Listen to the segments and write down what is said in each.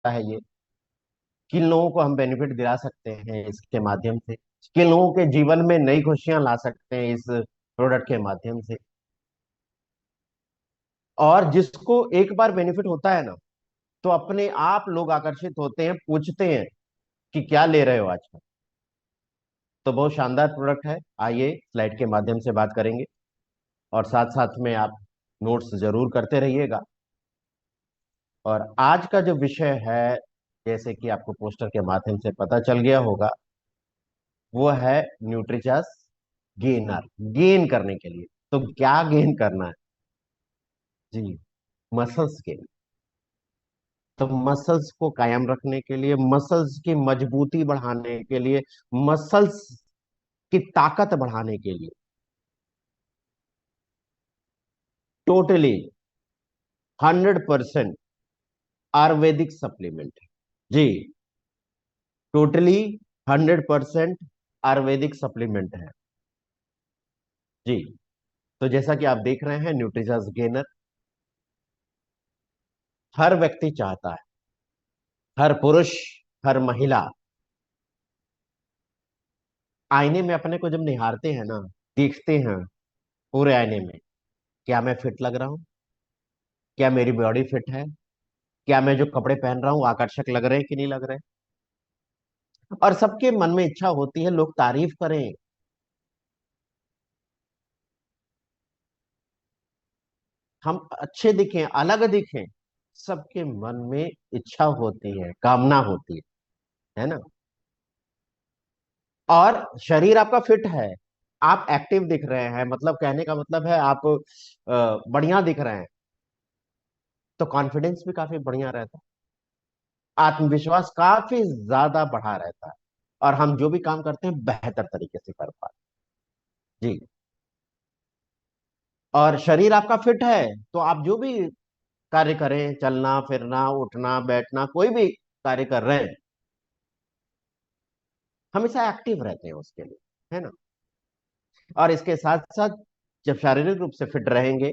है ये, किन लोगों को हम बेनिफिट दिला सकते हैं इसके माध्यम से, किन लोगों के जीवन में नई खुशियां ला सकते हैं इस प्रोडक्ट के माध्यम से। और जिसको एक बार बेनिफिट होता है ना, तो अपने आप लोग आकर्षित होते हैं, पूछते हैं कि क्या ले रहे हो आजकल। तो बहुत शानदार प्रोडक्ट है, आइए स्लाइड के माध्यम से बात करेंगे, और साथ साथ में आप नोट्स जरूर करते रहिएगा। और आज का जो विषय है, जैसे कि आपको पोस्टर के माध्यम से पता चल गया होगा, वो है न्यूट्रिचस गेनर, गेन करने के लिए। तो क्या गेन करना है जी? Muscles gain. तो मसल्स को कायम रखने के लिए, मसल्स की मजबूती बढ़ाने के लिए, मसल्स की ताकत बढ़ाने के लिए, टोटली 100% आयुर्वेदिक सप्लीमेंट है जी। टोटली 100% आयुर्वेदिक सप्लीमेंट है जी। तो जैसा कि आप देख रहे हैं, न्यूट्रिशंस गेनर हर व्यक्ति चाहता है, हर पुरुष, हर महिला। आईने में अपने को जब निहारते हैं ना, देखते हैं पूरे आईने में, क्या मैं फिट लग रहा हूँ, क्या मेरी बॉडी फिट है, क्या मैं जो कपड़े पहन रहा हूँ आकर्षक लग रहे हैं कि नहीं लग रहे हैं। और सबके मन में इच्छा होती है लोग तारीफ करें, हम अच्छे दिखें, अलग दिखें। सबके मन में इच्छा होती है, कामना होती है ना। और शरीर आपका फिट है, आप एक्टिव दिख रहे हैं, मतलब कहने का मतलब है आप बढ़िया दिख रहे हैं, तो कॉन्फिडेंस भी काफी बढ़िया रहता है, आत्मविश्वास काफी ज्यादा बढ़ा रहता है, और हम जो भी काम करते हैं बेहतर तरीके से कर पाते हैं जी। और शरीर आपका फिट है, तो आप जो भी कार्य करें, चलना फिरना उठना बैठना, कोई भी कार्य कर रहे हैं, हमेशा एक्टिव रहते हैं उसके लिए, है ना। और इसके साथ साथ जब शारीरिक रूप से फिट रहेंगे,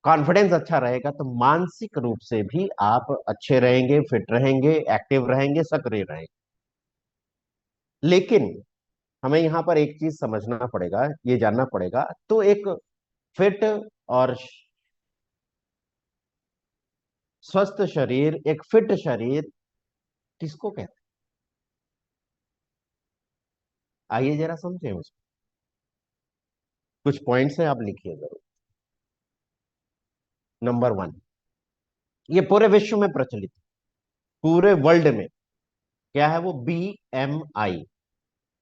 कॉन्फिडेंस अच्छा रहेगा, तो मानसिक रूप से भी आप अच्छे रहेंगे, फिट रहेंगे, एक्टिव रहेंगे, सक्रिय रहेंगे। लेकिन हमें यहाँ पर एक चीज समझना पड़ेगा, ये जानना पड़ेगा, तो एक फिट और स्वस्थ शरीर, एक फिट शरीर किसको कहते हैं? आइए जरा समझें उसको। कुछ पॉइंट्स हैं, आप लिखिए जरूर। नंबर वन, ये पूरे विश्व में प्रचलित है, पूरे वर्ल्ड में। क्या है वो? BMI,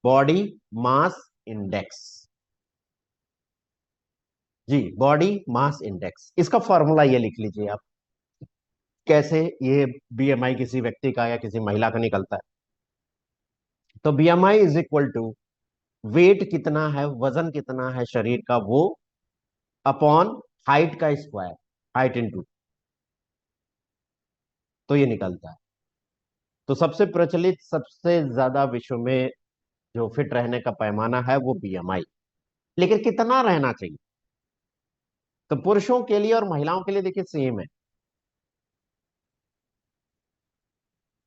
बॉडी मास इंडेक्स जी। बॉडी मास इंडेक्स, इसका फॉर्मूला ये लिख लीजिए आप, कैसे ये BMI किसी व्यक्ति का या किसी महिला का निकलता है। तो BMI is equal to weight कितना है, वजन कितना है शरीर का, वो अपॉन हाइट का स्क्वायर, हाइट इंटू, तो ये निकलता है। तो सबसे प्रचलित, सबसे ज्यादा विश्व में जो फिट रहने का पैमाना है वो BMI। लेकिन कितना रहना चाहिए? तो पुरुषों के लिए और महिलाओं के लिए देखिए सेम है।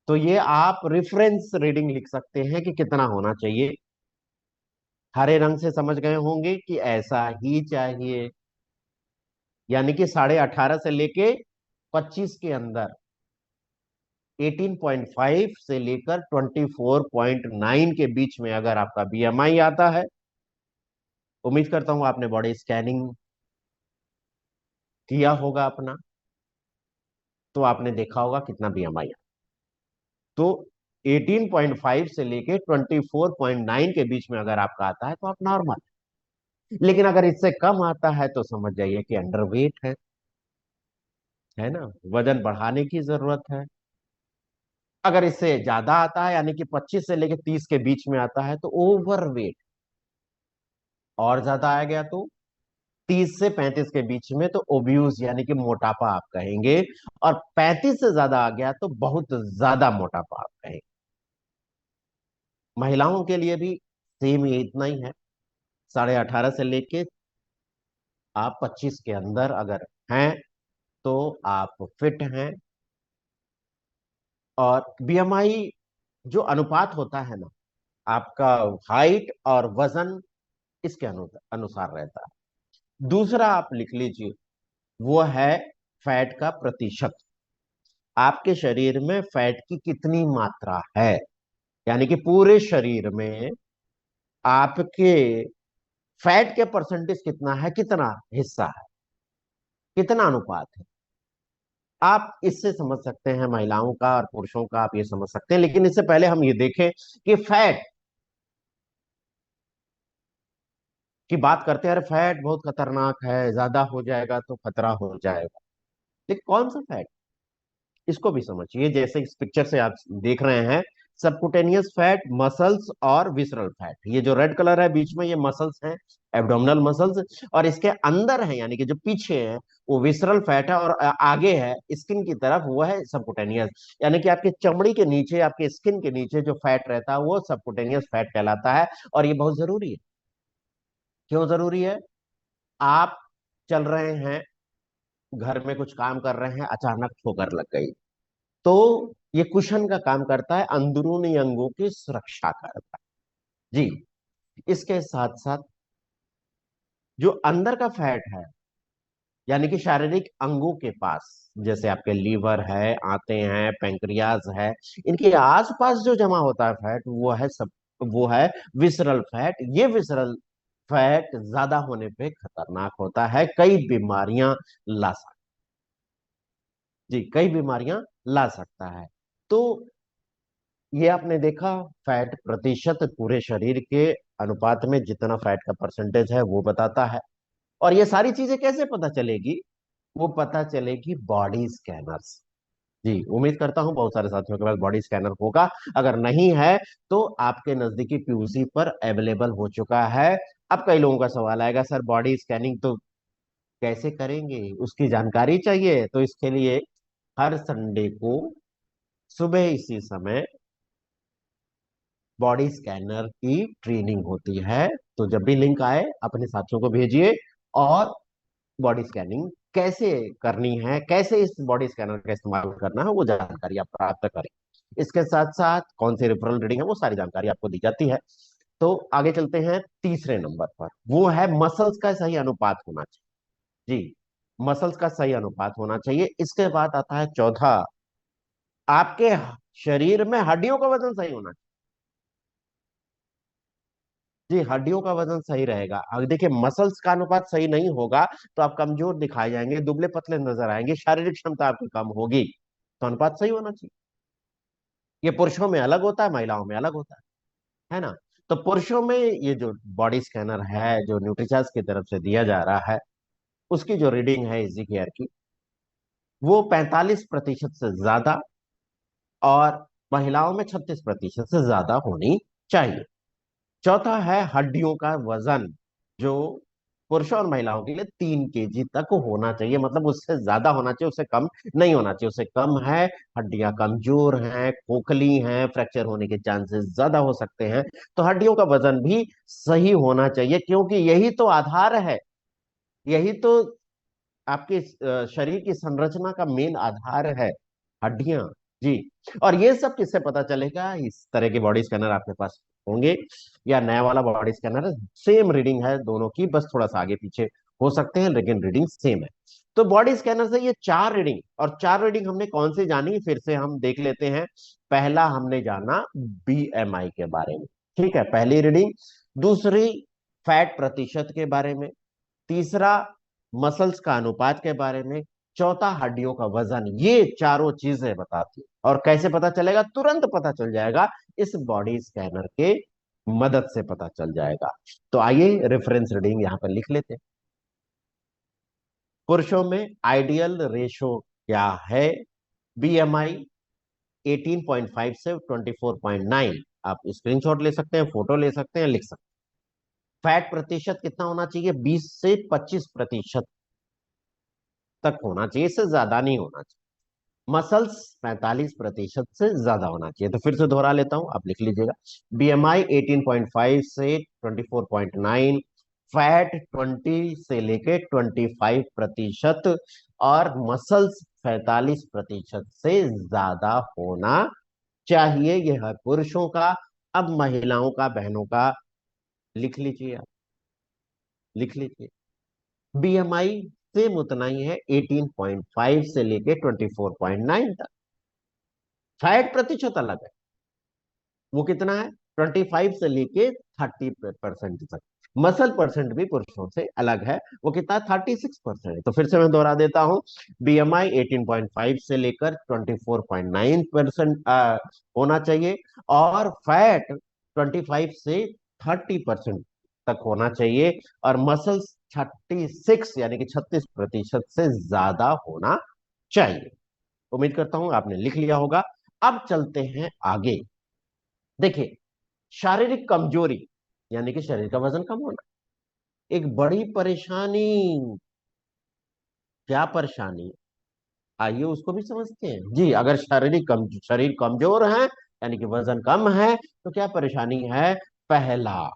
तो ये आप रेफरेंस रीडिंग लिख सकते हैं कि कितना होना चाहिए। हरे रंग से समझ गए होंगे कि ऐसा ही चाहिए, यानी कि 18.5 से लेके 25 के अंदर, 18.5 से लेकर 24.9 के बीच में अगर आपका BMI आता है, उम्मीद करता हूं आपने बॉडी स्कैनिंग किया होगा अपना, तो आपने देखा होगा कितना BMI है। तो 18.5 से लेके 24.9 के बीच में अगर आपका आता है तो आप नॉर्मल। लेकिन अगर इससे कम आता है तो समझ जाइए कि अंडरवेट है ना, वजन बढ़ाने की जरूरत है। अगर इससे ज्यादा आता है, यानी कि 25 से लेके 30 के बीच में आता है, तो ओवरवेट। और ज्यादा आ गया तो 30 से 35 के बीच में तो ओब्यूज, यानी कि मोटापा आप कहेंगे। और 35 से ज्यादा आ गया तो बहुत ज्यादा मोटापा आप कहेंगे। महिलाओं के लिए भी सेम ये इतना ही है, 18.5 से लेके आप 25 के अंदर अगर हैं तो आप फिट हैं, और बीएमआई जो अनुपात होता है ना, आपका हाइट और वजन इसके अनुसार रहता है। दूसरा आप लिख लीजिए, वो है फैट का प्रतिशत। आपके शरीर में फैट की कितनी मात्रा है, यानी कि पूरे शरीर में आपके फैट के परसेंटेज कितना है, कितना हिस्सा है, कितना अनुपात है। आप इससे समझ सकते हैं महिलाओं का और पुरुषों का, आप ये समझ सकते हैं। लेकिन इससे पहले हम ये देखें कि फैट की बात करते हैं, अरे फैट बहुत खतरनाक है, ज्यादा हो जाएगा तो खतरा हो जाएगा। लेकिन कौन सा फैट, इसको भी समझिए। जैसे इस पिक्चर से आप देख रहे हैं, सबकुटेनियस फैट, मसल्स और विसरल फैट। ये जो रेड कलर है बीच में, ये मसल्स हैं, एब्डोमिनल मसल्स। और इसके अंदर है, यानी कि जो पीछे है, वो विसरल फैट है। और आगे है स्किन की तरफ, वो है सबकुटेनियस। यानी कि आपके चमड़ी के नीचे, आपके स्किन के नीचे जो फैट रहता है, वो सबकुटेनियस फैट कहलाता है। और ये बहुत जरूरी है। क्यों जरूरी है? आप चल रहे हैं, घर में कुछ काम कर रहे हैं, अचानक ठोकर लग गई, तो ये कुशन का काम करता है, अंदरूनी अंगों की सुरक्षा करता है। जी। इसके साथ साथ जो अंदर का फैट है, यानी कि शारीरिक अंगों के पास, जैसे आपके लीवर है, आते हैं, पेंक्रियाज है, इनके आसपास जो जमा होता है फैट, वो है विसरल फैट। ये विसरल फैट ज्यादा होने पे खतरनाक होता है, कई बीमारियां ला सकता जी, कई बीमारियां ला सकता है। तो ये आपने देखा, फैट प्रतिशत पूरे शरीर के अनुपात में जितना फैट का परसेंटेज है वो बताता है। और ये सारी चीजें कैसे पता चलेगी? वो पता चलेगी बॉडी स्कैनर्स। जी, उम्मीद करता हूं बहुत सारे साथियों के पास बॉडी स्कैनर होगा। अगर नहीं है तो आपके नजदीकी पीयूसी पर अवेलेबल हो चुका है। अब कई लोगों का सवाल आएगा, सर बॉडी स्कैनिंग तो कैसे करेंगे, उसकी जानकारी चाहिए। तो इसके लिए हर संडे को सुबह इसी समय बॉडी स्कैनर की ट्रेनिंग होती है। तो जब भी लिंक आए अपने साथियों को भेजिए, और बॉडी स्कैनिंग कैसे करनी है, कैसे इस बॉडी स्कैनर का इस्तेमाल करना है, वो जानकारी आप प्राप्त करें। इसके साथ साथ कौन सी रेफरल रीडिंग है, वो सारी जानकारी आपको दी जाती है। तो आगे चलते हैं तीसरे नंबर पर, वो है मसल्स का सही अनुपात होना चाहिए। जी, मसल्स का सही अनुपात होना चाहिए। इसके बाद आता है चौथा, आपके शरीर में हड्डियों का वजन सही होना चाहिए। जी, हड्डियों का वजन सही रहेगा। अब देखिए, मसल्स का अनुपात सही नहीं होगा तो आप कमजोर दिखाए जाएंगे, दुबले पतले नजर आएंगे, शारीरिक क्षमता आपकी कम होगी। तो अनुपात सही होना चाहिए। ये पुरुषों में अलग होता है, महिलाओं में अलग होता है ना? तो पुरुषों में ये जो बॉडी स्कैनर है, जो न्यूट्रीचार्ज की तरफ से दिया जा रहा है, उसकी जो रीडिंग है इजी केयर की, वो 45% से ज्यादा, और महिलाओं में 36% से ज्यादा होनी चाहिए। चौथा है हड्डियों का वजन, जो पुरुषों और महिलाओं के लिए 3 केजी तक होना चाहिए। मतलब उससे ज्यादा होना चाहिए, उससे कम नहीं होना चाहिए। उससे कम है, हड्डियां कमजोर हैं, खोखली हैं, फ्रैक्चर होने के चांसेस ज्यादा हो सकते हैं। तो हड्डियों का वजन भी सही होना चाहिए, क्योंकि यही तो आधार है, यही तो आपके शरीर की संरचना का मेन आधार है, हड्डियां। जी। और ये सब किससे पता चलेगा? इस तरह के बॉडी स्कैनर आपके पास होंगे, या नया वाला बॉडी स्कैनर है, सेम रीडिंग है दोनों की, बस थोड़ा सा आगे पीछे हो सकते हैं, लेकिन रीडिंग सेम है। तो बॉडी स्कैनर से ये 4 रीडिंग, और 4 रीडिंग हमने कौन सी जानी, फिर से हम देख लेते हैं। पहला हमने जाना बीएमआई के बारे में, ठीक है, पहली रीडिंग। दूसरी, फैट प्रतिशत के बारे में। तीसरा, मसल्स का अनुपात के बारे में। चौथा, हड्डियों का वजन। ये चारों चीजें बताती है। और कैसे पता चलेगा? तुरंत पता चल जाएगा, इस बॉडी स्कैनर के मदद से पता चल जाएगा। तो आइए रेफरेंस रीडिंग यहां पर लिख लेते हैं। पुरुषों में आइडियल रेशो क्या है? बीएमआई 18.5 से 24.9। आप स्क्रीनशॉट ले सकते हैं, फोटो ले सकते हैं, लिख सकते हैं। फैट प्रतिशत कितना होना चाहिए? 20 से 25% तक होना चाहिए, इससे ज्यादा नहीं होना चाहिए। मसल्स 45% से ज्यादा होना चाहिए। तो फिर से दोहरा लेता हूं, आप लिख लीजिएगा। बीएमआई 18.5 से 24.9, फैट 20 से लेके 25%, और मसल्स 45% से ज्यादा होना चाहिए। यह है पुरुषों का। अब महिलाओं का, बहनों का लिख लीजिए आप, लिख लीजिए। बीएमआई सेम उतना ही है, 18.5 से लेके 24.9 तक। फैट प्रतिशत अलग है, वो कितना है? 25 से लेके 30% तक। मसल परसेंट भी पुरुषों से अलग है, वो कितना? 36% है। तो फिर से मैं दोहरा देता हूं, बीएमआई 18.5 से लेकर 24.9% होना चाहिए, और फैट 25 से 30% तक होना चाहिए, और मसल्स 36 यानी कि 36% से ज्यादा होना चाहिए। उम्मीद करता हूं आपने लिख लिया होगा। अब चलते हैं आगे। देखिए, शारीरिक कमजोरी यानी कि शरीर का वजन कम होना एक बड़ी परेशानी। क्या परेशानी? आइए उसको भी समझते हैं जी। अगर शरीर कमजोर है यानी कि वजन कम है, तो क्या परेशानी है? पहला,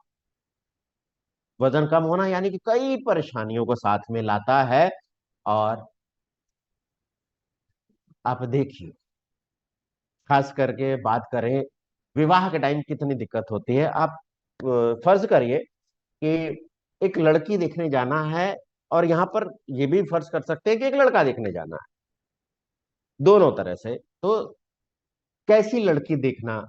वजन कम होना यानी कि कई परेशानियों को साथ में लाता है। और आप देखिए, खास करके बात करें, विवाह के टाइम कितनी दिक्कत होती है। आप फर्ज करिए कि एक लड़की देखने जाना है, और यहां पर ये भी फर्ज कर सकते हैं कि एक लड़का देखने जाना है। दोनों तरह से तो कैसी लड़की देखना,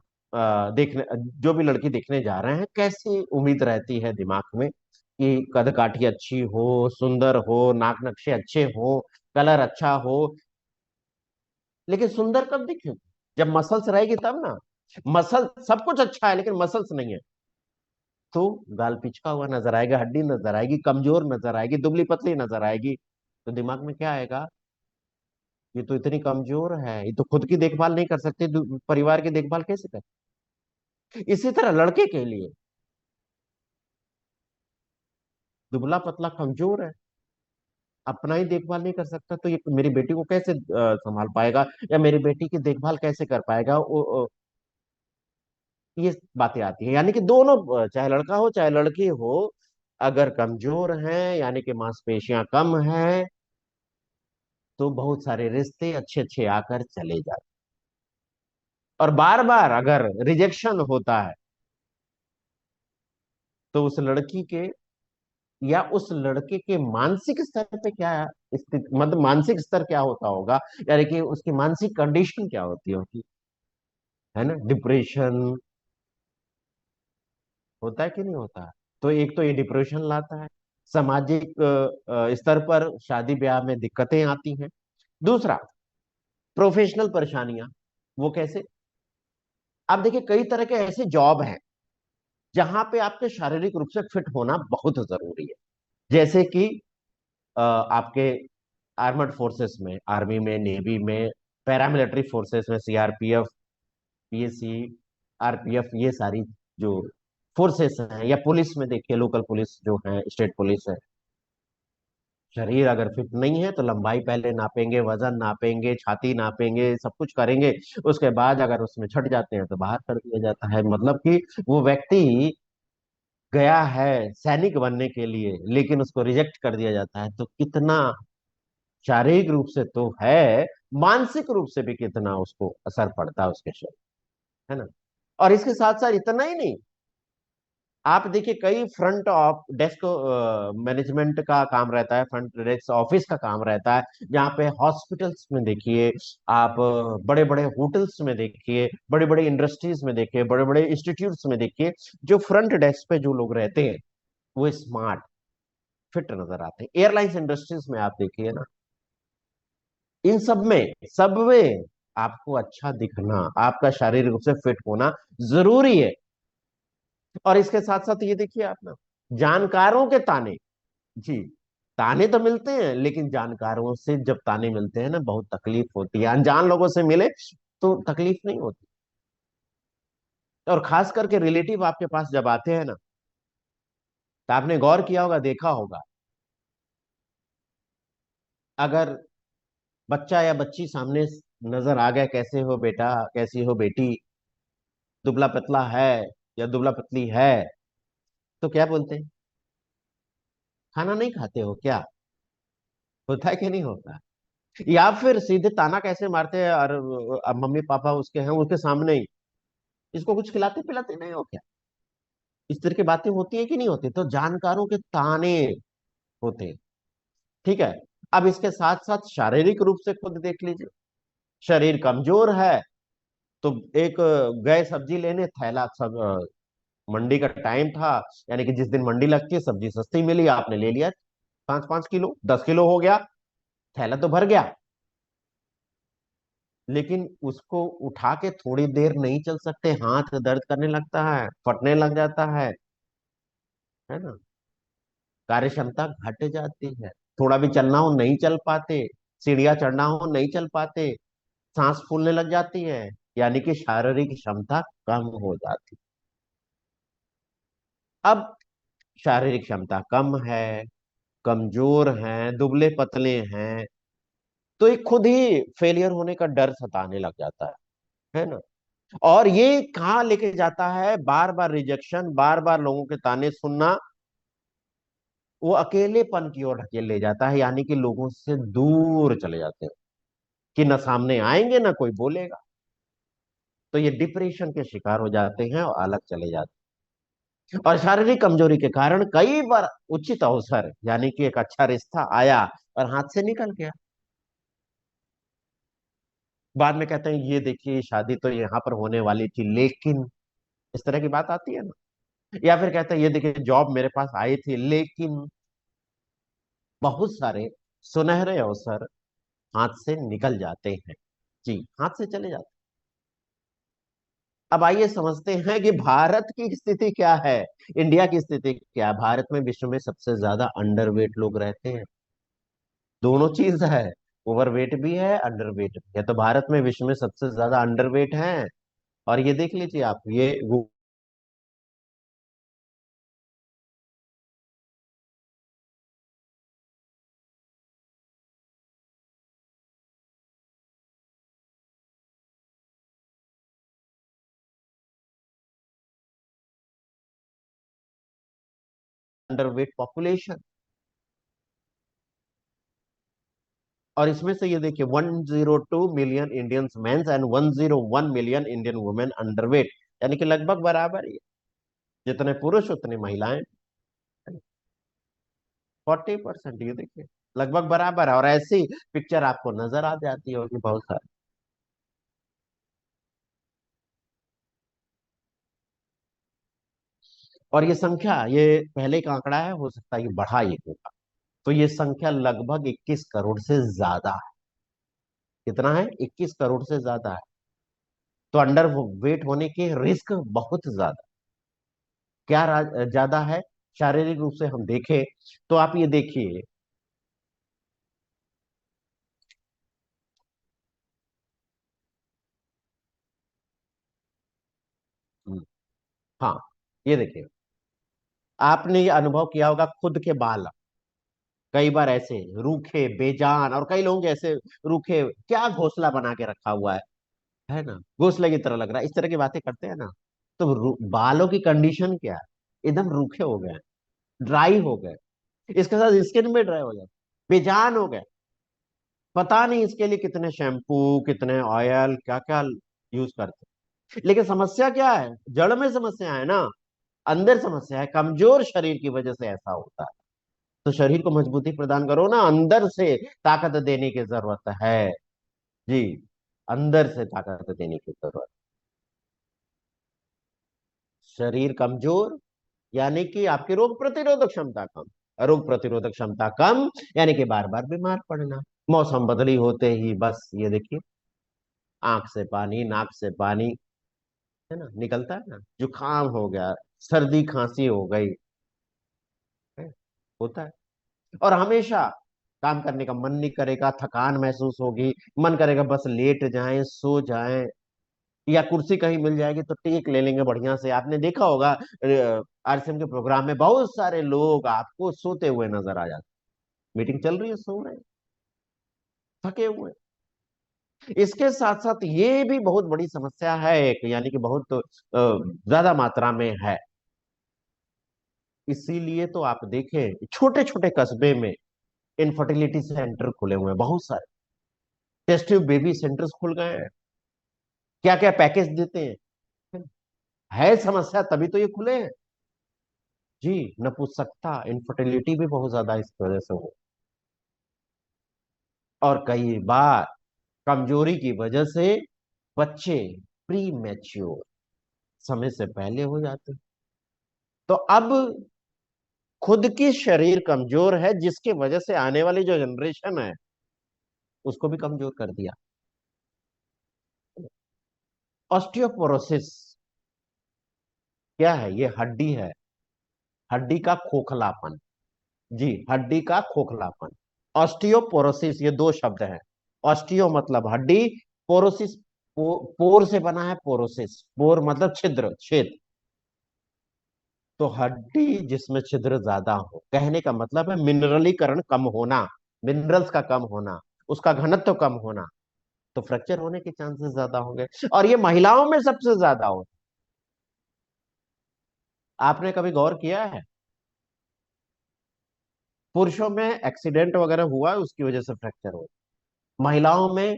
देखने, जो भी लड़की देखने जा रहे हैं, कैसी उम्मीद रहती है दिमाग में कि कद काठी अच्छी हो, सुंदर हो, नाक नक्शे अच्छे हो, कलर अच्छा हो। लेकिन सुंदर कब दिखेगी? जब मसल्स रहेगी तब ना। मसल सब कुछ अच्छा है लेकिन मसल्स नहीं है, तो गाल पिचका हुआ नजर आएगा, हड्डी नजर आएगी, कमजोर नजर आएगी, दुबली पतली नजर आएगी। तो दिमाग में क्या आएगा? ये तो इतनी कमजोर है, ये तो खुद की देखभाल नहीं कर सकती, परिवार की देखभाल कैसे कर? इसी तरह लड़के के लिए, दुबला पतला कमजोर है, अपना ही देखभाल नहीं कर सकता, तो ये मेरी बेटी को कैसे संभाल पाएगा, या मेरी बेटी की देखभाल कैसे कर पाएगा? ये बातें आती है। यानी कि दोनों, चाहे लड़का हो चाहे लड़की हो, अगर कमजोर हैं यानी कि मांसपेशियां कम हैं, तो बहुत सारे रिश्ते अच्छे अच्छे आकर चले जाते। और बार बार अगर रिजेक्शन होता है, तो उस लड़की के या उस लड़के के मानसिक स्तर पे क्या स्थिति, मतलब मानसिक स्तर क्या होता होगा, यानी कि उसकी मानसिक कंडीशन क्या होती होगी, है ना? डिप्रेशन होता है कि नहीं होता है? तो एक तो ये डिप्रेशन लाता है, सामाजिक स्तर पर शादी ब्याह में दिक्कतें आती हैं। दूसरा, प्रोफेशनल परेशानियां। वो कैसे? आप देखिए, कई तरह के ऐसे जॉब हैं जहां पे आपके शारीरिक रूप से फिट होना बहुत जरूरी है। जैसे कि आपके आर्मड फोर्सेस में, आर्मी में, नेवी में, पैरामिलिट्री फोर्सेस में, सीआरपीएफ, पीएसी, आरपीएफ, ये सारी जो फोर्सेस हैं, या पुलिस में देखिए, लोकल पुलिस जो है, स्टेट पुलिस है। शरीर अगर फिट नहीं है तो लंबाई पहले नापेंगे, वजन नापेंगे, छाती नापेंगे, सब कुछ करेंगे। उसके बाद अगर उसमें छट जाते हैं तो बाहर कर दिया जाता है। मतलब कि वो व्यक्ति गया है सैनिक बनने के लिए, लेकिन उसको रिजेक्ट कर दिया जाता है। तो कितना शारीरिक रूप से तो है, मानसिक रूप से भी कितना उसको असर पड़ता है उसके शरीर, है ना? और इसके साथ साथ इतना ही नहीं, आप देखिए, कई फ्रंट ऑफ डेस्क मैनेजमेंट का काम रहता है, फ्रंट डेस्क ऑफिस का काम रहता है, जहाँ पे हॉस्पिटल्स में देखिए आप, बड़े बड़े होटल्स में देखिए, बड़े बड़े इंडस्ट्रीज में देखिए, बड़े बड़े इंस्टीट्यूट्स में देखिए, जो फ्रंट डेस्क पे जो लोग रहते हैं, वो स्मार्ट, फिट नजर आते हैं। एयरलाइंस इंडस्ट्रीज में आप देखिए ना, इन सब में आपको अच्छा दिखना, आपका शारीरिक रूप से फिट होना जरूरी है। और इसके साथ साथ ये देखिए आप ना, जानकारों के ताने, जी, ताने तो मिलते हैं, लेकिन जानकारों से जब ताने मिलते हैं ना, बहुत तकलीफ होती है। अनजान लोगों से मिले तो तकलीफ नहीं होती। और खास करके रिलेटिव आपके पास जब आते हैं ना, तो आपने गौर किया होगा, देखा होगा, अगर बच्चा या बच्ची सामने नजर आ गया, कैसे हो बेटा, कैसी हो बेटी, दुबला पतला है या दुबला पतली है, तो क्या बोलते हैं? खाना नहीं खाते हो क्या? होता है कि नहीं होता? या फिर सीधे ताना कैसे मारते हैं, और अब मम्मी पापा उसके हैं, उसके सामने ही इसको कुछ खिलाते पिलाते नहीं हो क्या? इस तरह की बातें होती है कि नहीं होती? तो जानकारों के ताने होते हैं। ठीक है। अब इसके साथ साथ शारीरिक रूप से खुद देख लीजिए, शरीर कमजोर है तो एक गए सब्जी लेने, थैला सब मंडी का टाइम था, यानी कि जिस दिन मंडी लगती है सब्जी सस्ती मिली, आपने ले लिया 5-5 किलो, 10 किलो हो गया, थैला तो भर गया। लेकिन उसको उठा के थोड़ी देर नहीं चल सकते, हाथ दर्द करने लगता है, फटने लग जाता है ना? कार्य क्षमता घट जाती है। थोड़ा भी चलना हो नहीं चल पाते, सीढ़ियां चढ़ना हो नहीं चल पाते, सांस फूलने लग जाती है, यानी कि शारीरिक क्षमता कम हो जाती। अब शारीरिक क्षमता कम है, कमजोर हैं, दुबले पतले हैं, तो ये खुद ही फेलियर होने का डर सताने लग जाता है ना? और ये कहाँ लेके जाता है? बार बार रिजेक्शन, बार बार लोगों के ताने सुनना, वो अकेलेपन की ओर ढकेल ले जाता है, यानी कि लोगों से दूर चले जाते हैं, कि न सामने आएंगे ना कोई बोलेगा। तो ये डिप्रेशन के शिकार हो जाते हैं और अलग चले जाते हैं। और शारीरिक कमजोरी के कारण कई बार उचित अवसर, यानी कि एक अच्छा रिश्ता आया और हाथ से निकल गया, बाद में कहते हैं ये देखिए शादी तो यहाँ पर होने वाली थी लेकिन, इस तरह की बात आती है ना? या फिर कहते हैं ये देखिए जॉब मेरे पास आई थी लेकिन, बहुत सारे सुनहरे अवसर हाथ से निकल जाते हैं। जी, हाथ से चले जाते हैं। अब आइए समझते हैं कि भारत की स्थिति क्या है, इंडिया की स्थिति क्या है। भारत में विश्व में सबसे ज्यादा अंडरवेट लोग रहते हैं, दोनों चीज है, ओवरवेट भी है, अंडरवेट भी है। तो भारत में विश्व में सबसे ज्यादा अंडरवेट है। और ये देख लीजिए आप, ये अंडरवेट पॉपुलेशन। और इसमें से ये देखिए 102 million Indians mens and 101 million Indian women underweight, यानी कि लगभग बराबर ही है। जितने पुरुष उतनी महिलाएं, 40%, ये देखिए लगभग बराबर है। और ऐसी पिक्चर आपको नजर आ जाती होगी बहुत सारी। और ये संख्या, ये पहले का आंकड़ा है, हो सकता है ये बढ़ा ये होगा। तो ये संख्या लगभग 21 करोड़ से ज्यादा है। कितना है? 21 करोड़ से ज्यादा है। तो अंडर वेट होने के रिस्क बहुत ज्यादा। क्या ज्यादा है? शारीरिक रूप से हम देखें तो आप ये देखिए। हम्म, हाँ, ये देखिए, आपने ये अनुभव किया होगा खुद के बाल कई बार ऐसे रूखे बेजान, और कई लोग ऐसे रूखे, क्या घोंसला बना के रखा हुआ है ना? घोंसले की तरह लग रहा है, इस तरह की बातें करते हैं ना। तो बालों की कंडीशन क्या है? एकदम रूखे हो गए, ड्राई हो गए, इसके साथ स्किन में ड्राई हो जाए, बेजान हो गए। पता नहीं इसके लिए कितने शैम्पू, कितने ऑयल, क्या क्या यूज करते हैं। लेकिन समस्या क्या है? जड़ में समस्या है ना, अंदर समस्या है, कमजोर शरीर की वजह से ऐसा होता है। तो शरीर को मजबूती प्रदान करो ना, अंदर से ताकत देने की जरूरत है। जी, अंदर से ताकत देने की जरूरत। शरीर कमजोर, यानी कि आपकी रोग प्रतिरोधक क्षमता कम। रोग प्रतिरोधक क्षमता कम, यानी कि बार बार बीमार पड़ना। मौसम बदली होते ही बस ये देखिए, आंख से पानी, नाक से पानी, है ना, निकलता है ना, जुकाम हो गया, सर्दी खांसी हो गई, है? होता है। और हमेशा काम करने का मन नहीं करेगा, थकान महसूस होगी, मन करेगा बस लेट जाएं, सो जाएं, या कुर्सी कहीं मिल जाएगी तो टेक ले लेंगे बढ़िया से। आपने देखा होगा आरसीएम के प्रोग्राम में बहुत सारे लोग आपको सोते हुए नजर आ जाते, मीटिंग चल रही है सो रहे हैं, थके हुए हैं। इसके साथ साथ ये भी बहुत बड़ी समस्या है एक, यानी कि बहुत ज्यादा मात्रा में है। इसीलिए तो आप देखें छोटे छोटे कस्बे में इनफर्टिलिटी सेंटर खुले हुए हैं बहुत सारे, टेस्ट ट्यूब बेबी सेंटर्स खुल गए हैं, क्या क्या पैकेज देते हैं। है समस्या तभी तो ये खुले हैं। जी, नपुंसकता इनफर्टिलिटी भी बहुत ज्यादा इस वजह से हो, और कई बार कमजोरी की वजह से बच्चे प्री मैच्योर, समय से पहले हो जाते हैं। तो अब खुद की शरीर कमजोर है, जिसके वजह से आने वाली जो जनरेशन है उसको भी कमजोर कर दिया। ऑस्टियोपोरोसिस क्या है? ये हड्डी है, हड्डी का खोखलापन। जी, हड्डी का खोखलापन। ऑस्टियोपोरोसिस, ये दो शब्द हैं। ऑस्टियो मतलब हड्डी, पोरोसिस पोर से बना है, पोरोसिस, पोर मतलब छिद्र, छेद। तो हड्डी जिसमें छिद्र ज्यादा हो, कहने का मतलब है मिनरलीकरण कम होना, मिनरल्स का कम होना, उसका घनत्व कम होना, तो फ्रैक्चर होने के चांसेस ज्यादा होंगे। और ये महिलाओं में सबसे ज्यादा हो। आपने कभी गौर किया है? पुरुषों में एक्सीडेंट वगैरह हुआ है, उसकी वजह से फ्रैक्चर हो। महिलाओं में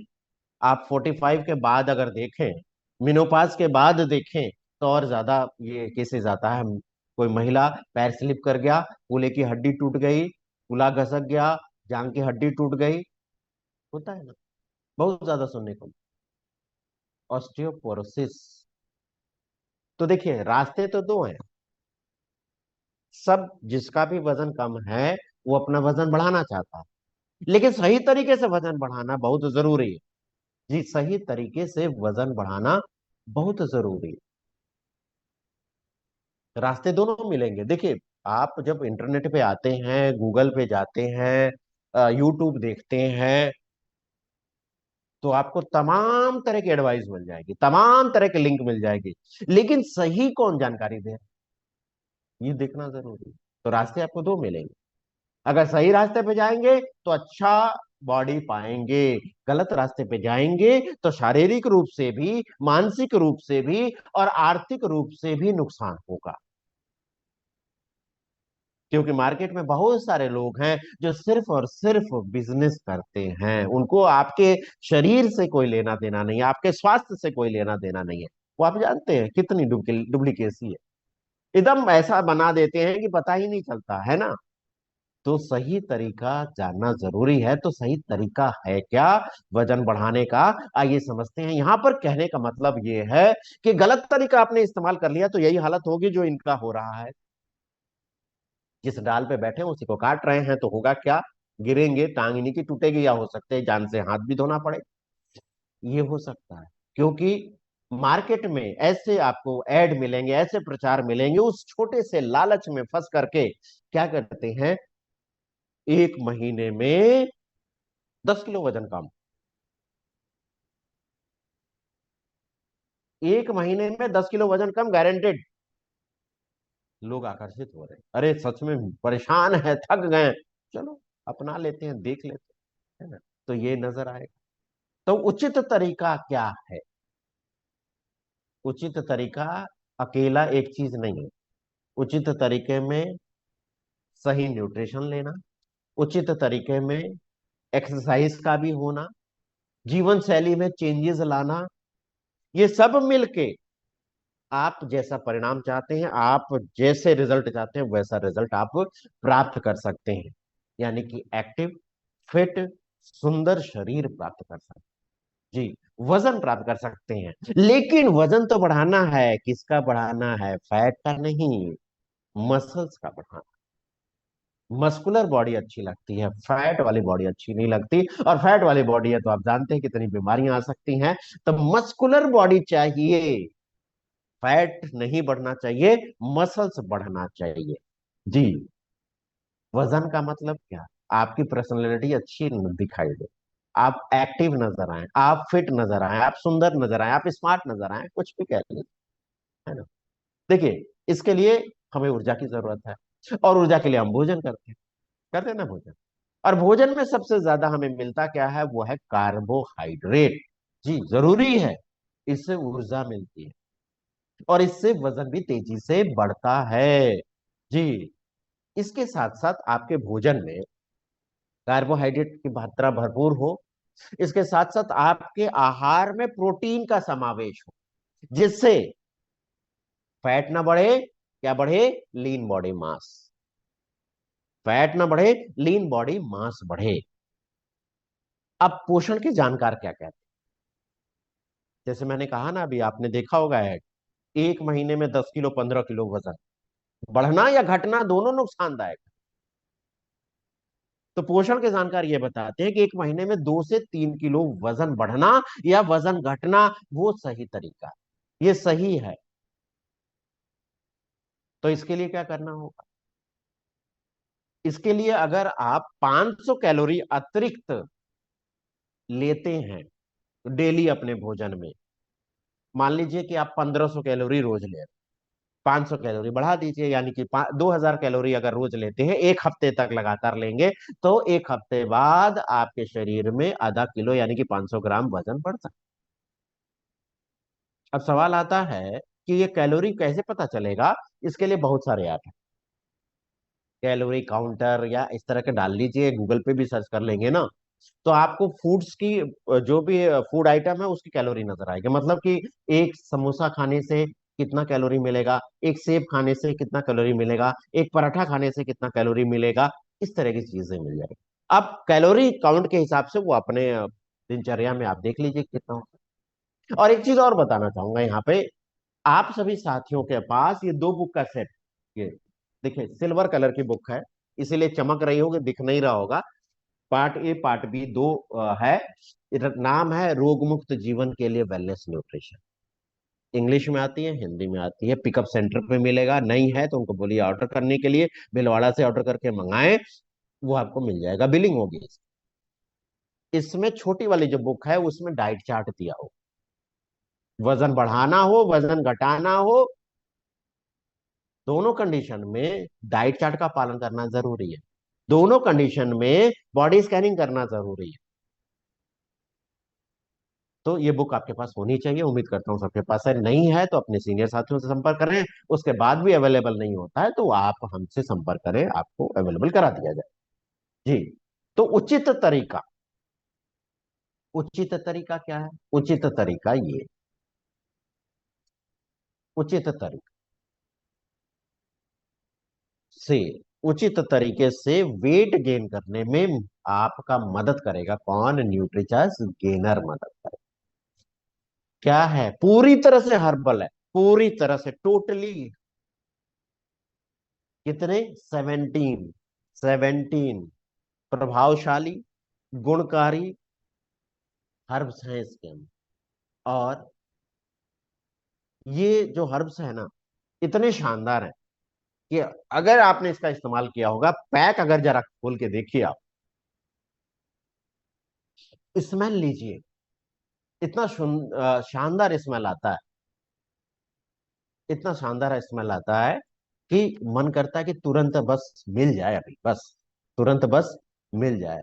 आप 45 के बाद अगर देखें, मिनोपाज के बाद देखें, तो और ज्यादा ये केसेस आता है। कोई महिला पैर स्लिप कर गया, कूल्हे की हड्डी टूट गई, कूल्हा घसक गया, जांग की हड्डी टूट गई, होता है ना, बहुत ज्यादा सुनने को। ऑस्टियोपोरोसिस। तो देखिए, रास्ते तो दो हैं। सब, जिसका भी वजन कम है वो अपना वजन बढ़ाना चाहता है, लेकिन सही तरीके से वजन बढ़ाना बहुत जरूरी है। जी, सही तरीके से वजन बढ़ाना बहुत जरूरी है। रास्ते दोनों मिलेंगे। देखिए, आप जब इंटरनेट पे आते हैं, गूगल पे जाते हैं, यूट्यूब देखते हैं, तो आपको तमाम तरह की एडवाइस मिल जाएगी, तमाम तरह के लिंक मिल जाएगी, लेकिन सही कौन जानकारी दे, ये देखना जरूरी है। तो रास्ते आपको दो मिलेंगे। अगर सही रास्ते पे जाएंगे तो अच्छा बॉडी पाएंगे, गलत रास्ते पे जाएंगे तो शारीरिक रूप से भी, मानसिक रूप से भी और आर्थिक रूप से भी नुकसान होगा। क्योंकि मार्केट में बहुत सारे लोग हैं जो सिर्फ और सिर्फ बिजनेस करते हैं, उनको आपके शरीर से कोई लेना देना नहीं है, आपके स्वास्थ्य से कोई लेना देना नहीं है। वो आप जानते हैं कितनी डुप्लीकेसी है, एकदम ऐसा बना देते हैं कि पता ही नहीं चलता है ना। तो सही तरीका जानना जरूरी है। तो सही तरीका है क्या वजन बढ़ाने का? आइए समझते हैं। यहां पर कहने का मतलब ये है कि गलत तरीका आपने इस्तेमाल कर लिया तो यही हालत होगी जो इनका हो रहा है। जिस डाल पे बैठे हैं उसी को काट रहे हैं, तो होगा क्या? गिरेंगे, टांग इन्हीं की टूटेगी, या हो सकते हैं जान से हाथ भी धोना पड़े। ये हो सकता है, क्योंकि मार्केट में ऐसे आपको ऐड मिलेंगे, ऐसे प्रचार मिलेंगे, उस छोटे से लालच में फंस करके क्या करते हैं, एक महीने में 10 किलो वजन कम, एक महीने में 10 किलो वजन कम गारंटेड। लोग आकर्षित हो रहे हैं, अरे सच में परेशान है, थक गए, चलो अपना लेते हैं, देख लेते हैं, है ना। तो ये नजर आएगा। तो उचित तरीका क्या है? उचित तरीका अकेला एक चीज नहीं है। उचित तरीके में सही न्यूट्रिशन लेना, उचित तरीके में एक्सरसाइज का भी होना, जीवन शैली में चेंजेस लाना, ये सब मिलके आप जैसा परिणाम चाहते हैं, आप जैसे रिजल्ट चाहते हैं, वैसा रिजल्ट आप प्राप्त कर सकते हैं। यानी कि एक्टिव, फिट, सुंदर शरीर प्राप्त कर सकते हैं। जी, वजन प्राप्त कर सकते हैं। लेकिन वजन तो बढ़ाना है, किसका बढ़ाना है? फैट का नहीं, मसल्स का बढ़ाना। मस्कुलर बॉडी अच्छी लगती है, फैट वाली बॉडी अच्छी नहीं लगती, और फैट वाली बॉडी है तो आप जानते हैं कितनी बीमारियां आ सकती हैं। तो मस्कुलर बॉडी चाहिए, फैट नहीं बढ़ना चाहिए, मसल्स बढ़ना चाहिए। जी, वजन का मतलब क्या? आपकी पर्सनैलिटी अच्छी दिखाई दे, आप एक्टिव नजर आए, आप फिट नजर आए, आप सुंदर नजर आए, आप स्मार्ट नजर आए, कुछ भी कह लीजिए, है ना। देखिए, इसके लिए हमें ऊर्जा की जरूरत है, और ऊर्जा के लिए हम भोजन करते हैं ना भोजन। और भोजन में सबसे ज्यादा हमें मिलता क्या है? वो है कार्बोहाइड्रेट। जी, जरूरी है, इससे ऊर्जा मिलती है, और इससे वजन भी तेजी से बढ़ता है। जी, इसके साथ साथ आपके भोजन में कार्बोहाइड्रेट की मात्रा भरपूर हो, इसके साथ साथ आपके आहार में प्रोटीन का समावेश हो, जिससे फैट ना बढ़े, क्या बढ़े, लीन बॉडी मास। फैट ना बढ़े, लीन बॉडी मास बढ़े। अब पोषण के जानकार क्या कहते हैं? जैसे मैंने कहा ना, अभी आपने देखा होगा है, एक महीने में 10 किलो 15 किलो वजन बढ़ना या घटना दोनों नुकसानदायक। तो पोषण के जानकार ये बताते हैं कि एक महीने में 2 से 3 किलो वजन बढ़ना या वजन घटना, वो सही तरीका है, ये सही है। तो इसके लिए क्या करना होगा? इसके लिए अगर आप 500 कैलोरी अतिरिक्त लेते हैं डेली अपने भोजन में, मान लीजिए कि आप 1500 कैलोरी रोज ले, 500 कैलोरी बढ़ा दीजिए, यानी कि 2000 कैलोरी अगर रोज लेते हैं, एक हफ्ते तक लगातार लेंगे, तो एक हफ्ते बाद आपके शरीर में आधा किलो यानी कि 500 ग्राम वजन बढ़ सकता है। अब सवाल आता है कि ये कैलोरी कैसे पता चलेगा? इसके लिए बहुत सारे ऐप हैं, कैलोरी काउंटर या इस तरह के डाल लीजिए, गूगल पे भी सर्च कर लेंगे ना, तो आपको फूड्स की जो भी फूड आइटम है उसकी कैलोरी नजर आएगी। मतलब कि एक समोसा खाने से कितना कैलोरी मिलेगा, एक सेब खाने से कितना कैलोरी मिलेगा, एक पराठा खाने से कितना कैलोरी मिलेगा, इस तरह की चीजें मिल जाएगी। अब कैलोरी काउंट के हिसाब से वो अपने दिनचर्या में आप देख लीजिए कितना होता है। और एक चीज और बताना चाहूंगा यहाँ पे, आप सभी साथियों के पास ये दो बुक का सेट, ये देखिए सिल्वर कलर की बुक है, इसीलिए चमक रही होगी, दिख नहीं रहा होगा। पार्ट ए पार्ट बी दो है। इधर नाम है रोग मुक्त जीवन के लिए वेलनेस न्यूट्रिशन। इंग्लिश में आती है, हिंदी में आती है। पिकअप सेंटर पे मिलेगा, नहीं है तो उनको बोलिए ऑर्डर करने के लिए, बिलवाड़ा से ऑर्डर करके मंगाएं, वो आपको मिल जाएगा, बिलिंग होगी। इसमें छोटी वाली जो बुक है उसमें डाइट चार्ट दिया हो, वजन बढ़ाना हो वजन घटाना हो, दोनों कंडीशन में डाइट चार्ट का पालन करना जरूरी है। दोनों कंडीशन में बॉडी स्कैनिंग करना जरूरी है। तो ये बुक आपके पास होनी चाहिए, उम्मीद करता हूँ सबके पास है। नहीं है तो अपने सीनियर साथियों से संपर्क करें, उसके बाद भी अवेलेबल नहीं होता है तो आप हमसे संपर्क करें, आपको अवेलेबल करा दिया जाए। जी। तो उचित तरीका क्या है? उचित तरीका ये, उचित तरीका से उचित तरीके से वेट गेन करने में आपका मदद करेगा कौन? न्यूट्रीचॉइस गेनर मदद करेगा। क्या है? पूरी तरह से हर्बल है, पूरी तरह से टोटली। कितने? 17, 17 प्रभावशाली, गुणकारी हर्ब्स हैं इसके अंदर। और ये जो हर्ब्स है ना, इतने शानदार हैं कि अगर आपने इसका इस्तेमाल किया होगा, पैक अगर जरा खोल के देखिए आप, स्मेल लीजिए, इतना शानदार स्मेल आता है, इतना शानदार स्मेल आता है कि मन करता है कि तुरंत बस मिल जाए, अभी बस तुरंत बस मिल जाए।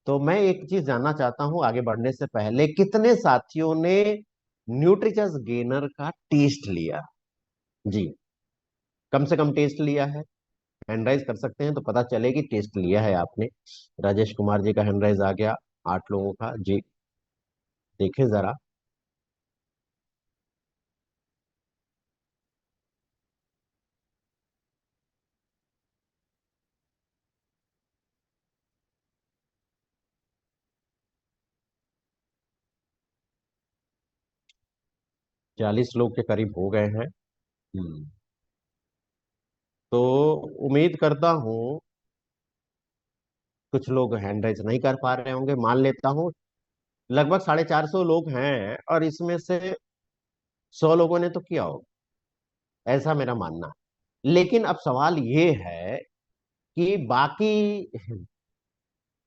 तो मैं एक चीज जानना चाहता हूं आगे बढ़ने से पहले, कितने साथियों ने न्यूट्रिचस गेनर का टेस्ट लिया? जी, कम से कम टेस्ट लिया है? हैंड राइज कर सकते हैं तो पता चले कि टेस्ट लिया है आपने। राजेश कुमार जी का हैंड राइज आ गया, 8 लोगों का। जी, देखें जरा। 40 लोग के करीब हो गए हैं। हम्म, तो उम्मीद करता हूं कुछ लोग हैंड राइज नहीं कर पा रहे होंगे, मान लेता हूं लगभग 450 लोग हैं, और इसमें से 100 लोगों ने तो किया होगा, ऐसा मेरा मानना है। लेकिन अब सवाल ये है कि बाकी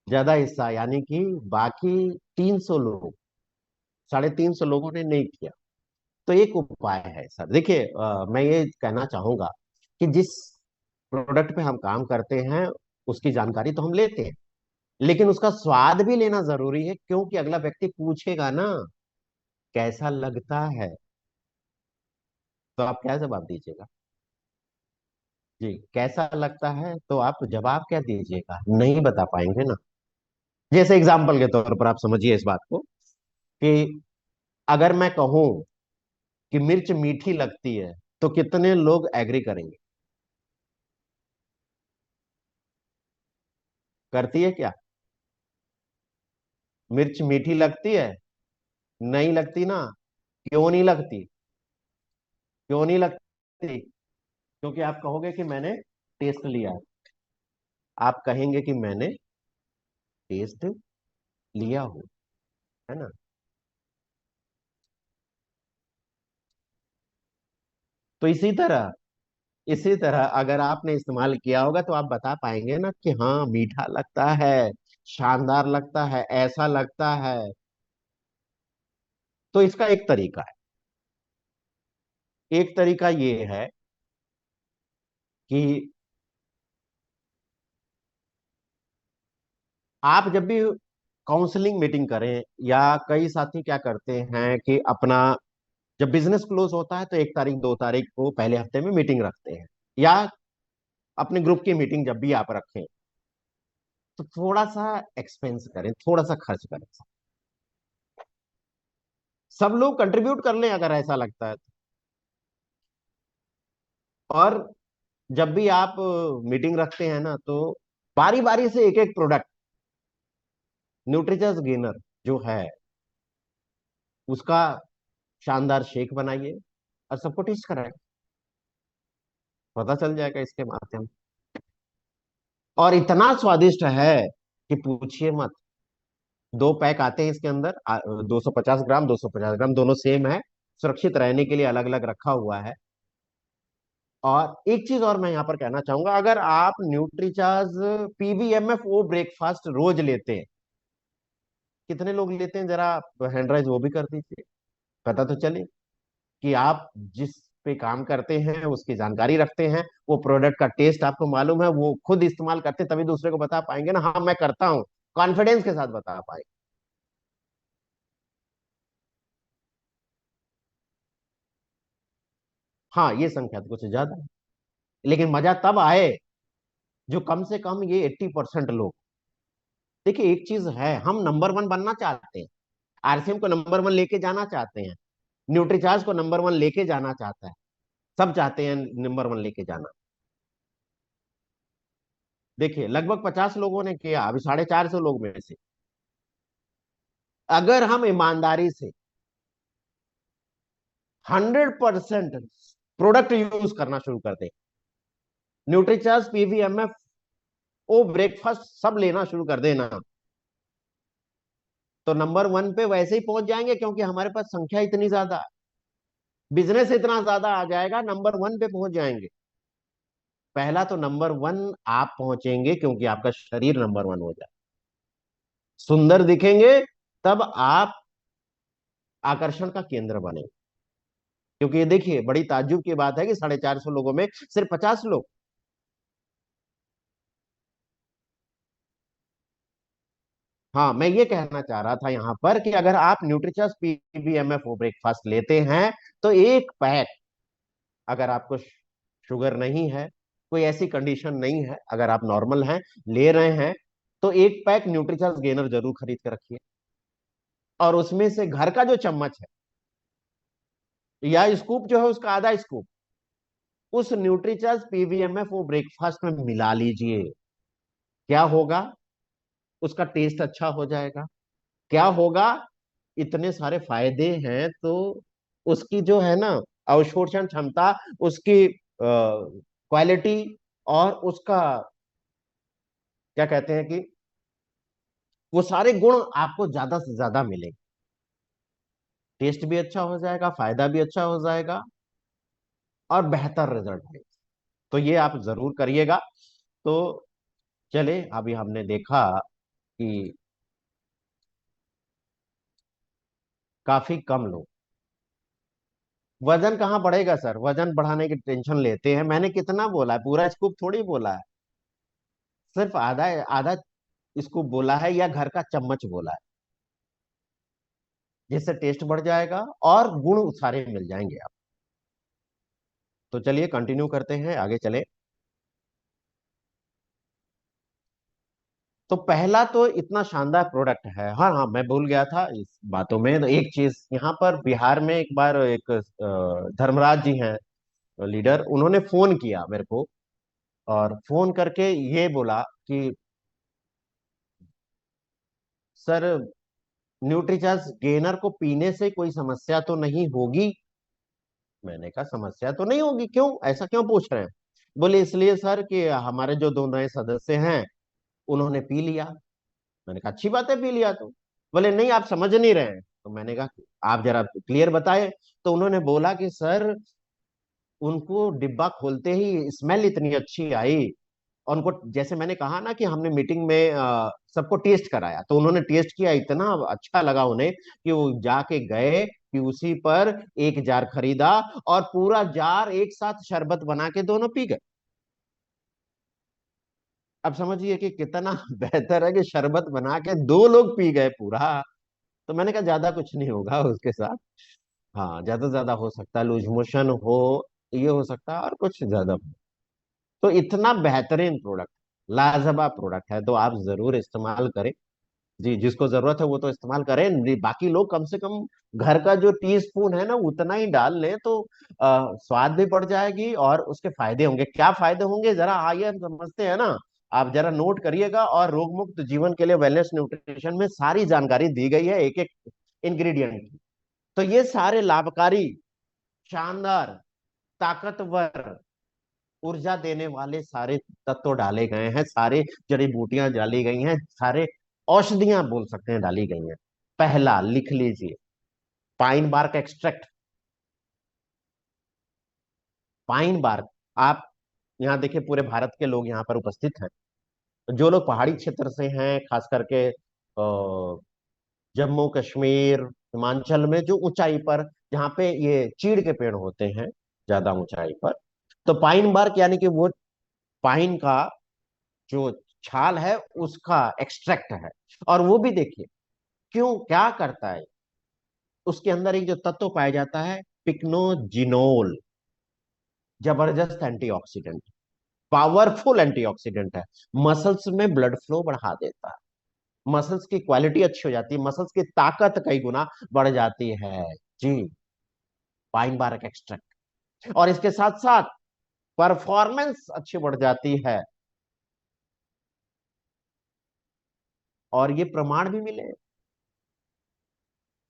ज्यादा हिस्सा, यानी कि बाकी 300 लोग, 350 लोगों ने नहीं किया। तो एक उपाय है सर, देखिए मैं ये कहना चाहूंगा कि जिस प्रोडक्ट पे हम काम करते हैं उसकी जानकारी तो हम लेते हैं, लेकिन उसका स्वाद भी लेना जरूरी है, क्योंकि अगला व्यक्ति पूछेगा ना कैसा लगता है, तो आप क्या जवाब दीजिएगा? जी, कैसा लगता है तो आप जवाब क्या दीजिएगा? नहीं बता पाएंगे ना। जैसे एग्जाम्पल के तौर पर आप समझिए इस बात को कि अगर मैं कहूं कि मिर्च मीठी लगती है, तो कितने लोग एग्री करेंगे? करती है क्या? मिर्च मीठी लगती है? नहीं लगती ना। क्यों नहीं लगती? क्यों नहीं लगती? क्योंकि आप कहोगे कि मैंने टेस्ट लिया। आप कहेंगे कि मैंने टेस्ट लिया हो, है ना? तो इसी तरह अगर आपने इस्तेमाल किया होगा तो आप बता पाएंगे ना कि हाँ मीठा लगता है, शानदार लगता है, ऐसा लगता है। तो इसका एक तरीका है। एक तरीका ये है कि आप जब भी काउंसलिंग मीटिंग करें, या कई साथी क्या करते हैं कि अपना जब बिजनेस क्लोज होता है तो 1 तारीख 2 तारीख को पहले हफ्ते में मीटिंग रखते हैं, या अपने ग्रुप की मीटिंग जब भी आप रखें तो थोड़ा सा एक्सपेंस करें, थोड़ा सा खर्च करें। सब लोग कंट्रीब्यूट कर लें अगर ऐसा लगता है तो। और जब भी आप मीटिंग रखते हैं ना, तो बारी बारी से एक एक प्रोडक्ट, न्यूट्रिचर्स गेनर जो है उसका शानदार शेक बनाइए और सबको टेस्ट कराएं। पता चल जाएगा इसके माध्यम से। और इतना स्वादिष्ट है कि पूछिए मत। 2 पैक आते हैं इसके अंदर, 250 ग्राम, 250 ग्राम दोनों सेम है। सुरक्षित रहने के लिए अलग अलग रखा हुआ है। और एक चीज और मैं यहां पर कहना चाहूंगा, अगर आप न्यूट्रीचार्ज पीवीएमएफ ओ ब्रेकफास्ट रोज लेते हैं, कितने लोग लेते हैं जरा हैंड राइज वो भी कर दीजिए, पता तो चले कि आप जिस पे काम करते हैं उसकी जानकारी रखते हैं, वो प्रोडक्ट का टेस्ट आपको मालूम है, वो खुद इस्तेमाल करते हैं, तभी दूसरे को बता पाएंगे ना हाँ मैं करता हूं। कॉन्फिडेंस के साथ बता पाए। हाँ ये संख्या तो कुछ ज्यादा है, लेकिन मजा तब आए जो कम से कम ये 80% लोग। देखिए एक चीज है, हम नंबर वन बनना चाहते हैं, आरसीएम को नंबर वन लेके जाना चाहते हैं, न्यूट्रीचार्ज को नंबर वन लेके जाना चाहता है, सब चाहते हैं नंबर वन लेके जाना। देखिए लगभग 50 लोगों ने किया, अभी 450 लोग में से अगर हम ईमानदारी से 100% प्रोडक्ट यूज करना शुरू कर दें, न्यूट्रीचार्ज पीवीएमएफ ओ ब्रेकफास्ट सब लेना शुरू कर देना, तो नंबर वन पे वैसे ही पहुंच जाएंगे, क्योंकि हमारे पास संख्या इतनी ज्यादा, बिजनेस इतना ज्यादा आ जाएगा, नंबर वन पे पहुंच जाएंगे। पहला तो नंबर वन आप पहुंचेंगे क्योंकि आपका शरीर नंबर वन हो जाए, सुंदर दिखेंगे, तब आप आकर्षण का केंद्र बने। क्योंकि ये देखिए बड़ी ताज्जुब की बात है कि 450 लोगों में सिर्फ 50 लोग। हाँ मैं ये कहना चाह रहा था यहां पर कि अगर आप न्यूट्रिचर्स पीवीएमएफ ब्रेकफास्ट लेते हैं, तो 1 पैक, अगर आपको शुगर नहीं है, कोई ऐसी कंडीशन नहीं है, अगर आप नॉर्मल हैं, ले रहे हैं, तो 1 पैक न्यूट्रिचर्स गेनर जरूर खरीद के रखिए। और उसमें से घर का जो चम्मच है या स्कूप जो है उसका आधा स्कूप उस न्यूट्रीचर्स पीवीएमएफ वो ब्रेकफास्ट में मिला लीजिए। क्या होगा? उसका टेस्ट अच्छा हो जाएगा। क्या होगा? इतने सारे फायदे हैं, तो उसकी जो है ना अवशोषण क्षमता, उसकी क्वालिटी, और उसका क्या कहते हैं कि वो सारे गुण आपको ज्यादा से ज्यादा मिलेंगे। टेस्ट भी अच्छा हो जाएगा, फायदा भी अच्छा हो जाएगा, और बेहतर रिजल्ट है। तो ये आप जरूर करिएगा। तो चले, अभी हमने देखा कि काफी कम लोग, वजन कहाँ बढ़ेगा सर, वजन बढ़ाने की टेंशन लेते हैं। मैंने कितना बोला है, पूरा स्कूप थोड़ी बोला है, सिर्फ आधा आधा स्कूप बोला है, या घर का चम्मच बोला है, जिससे टेस्ट बढ़ जाएगा और गुण सारे मिल जाएंगे आप। तो चलिए कंटिन्यू करते हैं, आगे चले। तो पहला तो इतना शानदार प्रोडक्ट है। हाँ हाँ, मैं भूल गया था इस बातों में। तो एक चीज, यहाँ पर बिहार में एक बार एक धर्मराज जी हैं लीडर, उन्होंने फोन किया मेरे को, और फोन करके ये बोला कि सर, न्यूट्रीचार्ज गेनर को पीने से कोई समस्या तो नहीं होगी? मैंने कहा समस्या तो नहीं होगी, क्यों, ऐसा क्यों पूछ रहे हैं? बोले इसलिए सर कि हमारे जो दो नए सदस्य हैं उन्होंने पी लिया। मैंने कहा अच्छी बात है, पी लिया तो। बोले नहीं, आप समझ नहीं रहे हैं। तो मैंने कहा आप जरा क्लियर बताएं। तो उन्होंने बोला कि सर, उनको डिब्बा खोलते ही स्मेल इतनी अच्छी आई, और उनको, जैसे मैंने कहा ना कि हमने मीटिंग में सबको टेस्ट कराया, तो उन्होंने टेस्ट किया, इतना अच्छा लगा उन्हें कि वो जाके गए कि उसी पर एक जार खरीदा, और पूरा जार एक साथ शरबत बना के दोनों पी गए। अब समझिए कि कितना बेहतर है कि शरबत बना के दो लोग पी गए पूरा। तो मैंने कहा ज्यादा कुछ नहीं होगा उसके साथ। हाँ, ज्यादा से ज्यादा हो सकता है लूज मोशन हो, ये हो सकता है, और कुछ ज्यादा। तो इतना बेहतरीन प्रोडक्ट, लाजवाब प्रोडक्ट है, तो आप जरूर इस्तेमाल करें। जी, जिसको जरूरत है वो तो इस्तेमाल करें, बाकी लोग कम से कम घर का जो टी स्पून है ना उतना ही डाल लें, तो स्वाद भी बढ़ जाएगी और उसके फायदे होंगे। क्या फायदे होंगे, जरा आइए हम समझते हैं ना। आप जरा नोट करिएगा, और रोग मुक्त जीवन के लिए वेलनेस न्यूट्रिशन में सारी जानकारी दी गई है, एक एक इंग्रेडिएंट की। तो ये सारे लाभकारी, शानदार, ताकतवर, ऊर्जा देने वाले सारे तत्व डाले गए हैं, सारे जड़ी बूटियां डाली गई हैं, सारे औषधियां बोल सकते हैं डाली गई हैं। पहला लिख लीजिए, pine bark extract. Pine bark, आप यहाँ देखिए, पूरे भारत के लोग यहाँ पर उपस्थित हैं। जो लोग पहाड़ी क्षेत्र से हैं, खास करके जम्मू कश्मीर, हिमाचल में जो ऊंचाई पर, जहाँ पे ये चीड़ के पेड़ होते हैं ज्यादा ऊंचाई पर, तो पाइन बार्क यानी कि वो पाइन का जो छाल है उसका एक्सट्रैक्ट है। और वो भी देखिए क्यों, क्या करता है, उसके अंदर एक जो तत्व पाया जाता है, पिक्नोजिनोल, जबरदस्त एंटीऑक्सीडेंट, पावरफुल एंटीऑक्सीडेंट है। मसल्स में ब्लड फ्लो बढ़ा देता है, मसल्स की क्वालिटी अच्छी हो जाती है, मसल्स की ताकत कई गुना बढ़ जाती है। जी, पाइन बारक एक्सट्रैक्ट। और इसके साथ साथ परफॉर्मेंस अच्छी बढ़ जाती है, और ये प्रमाण भी मिले।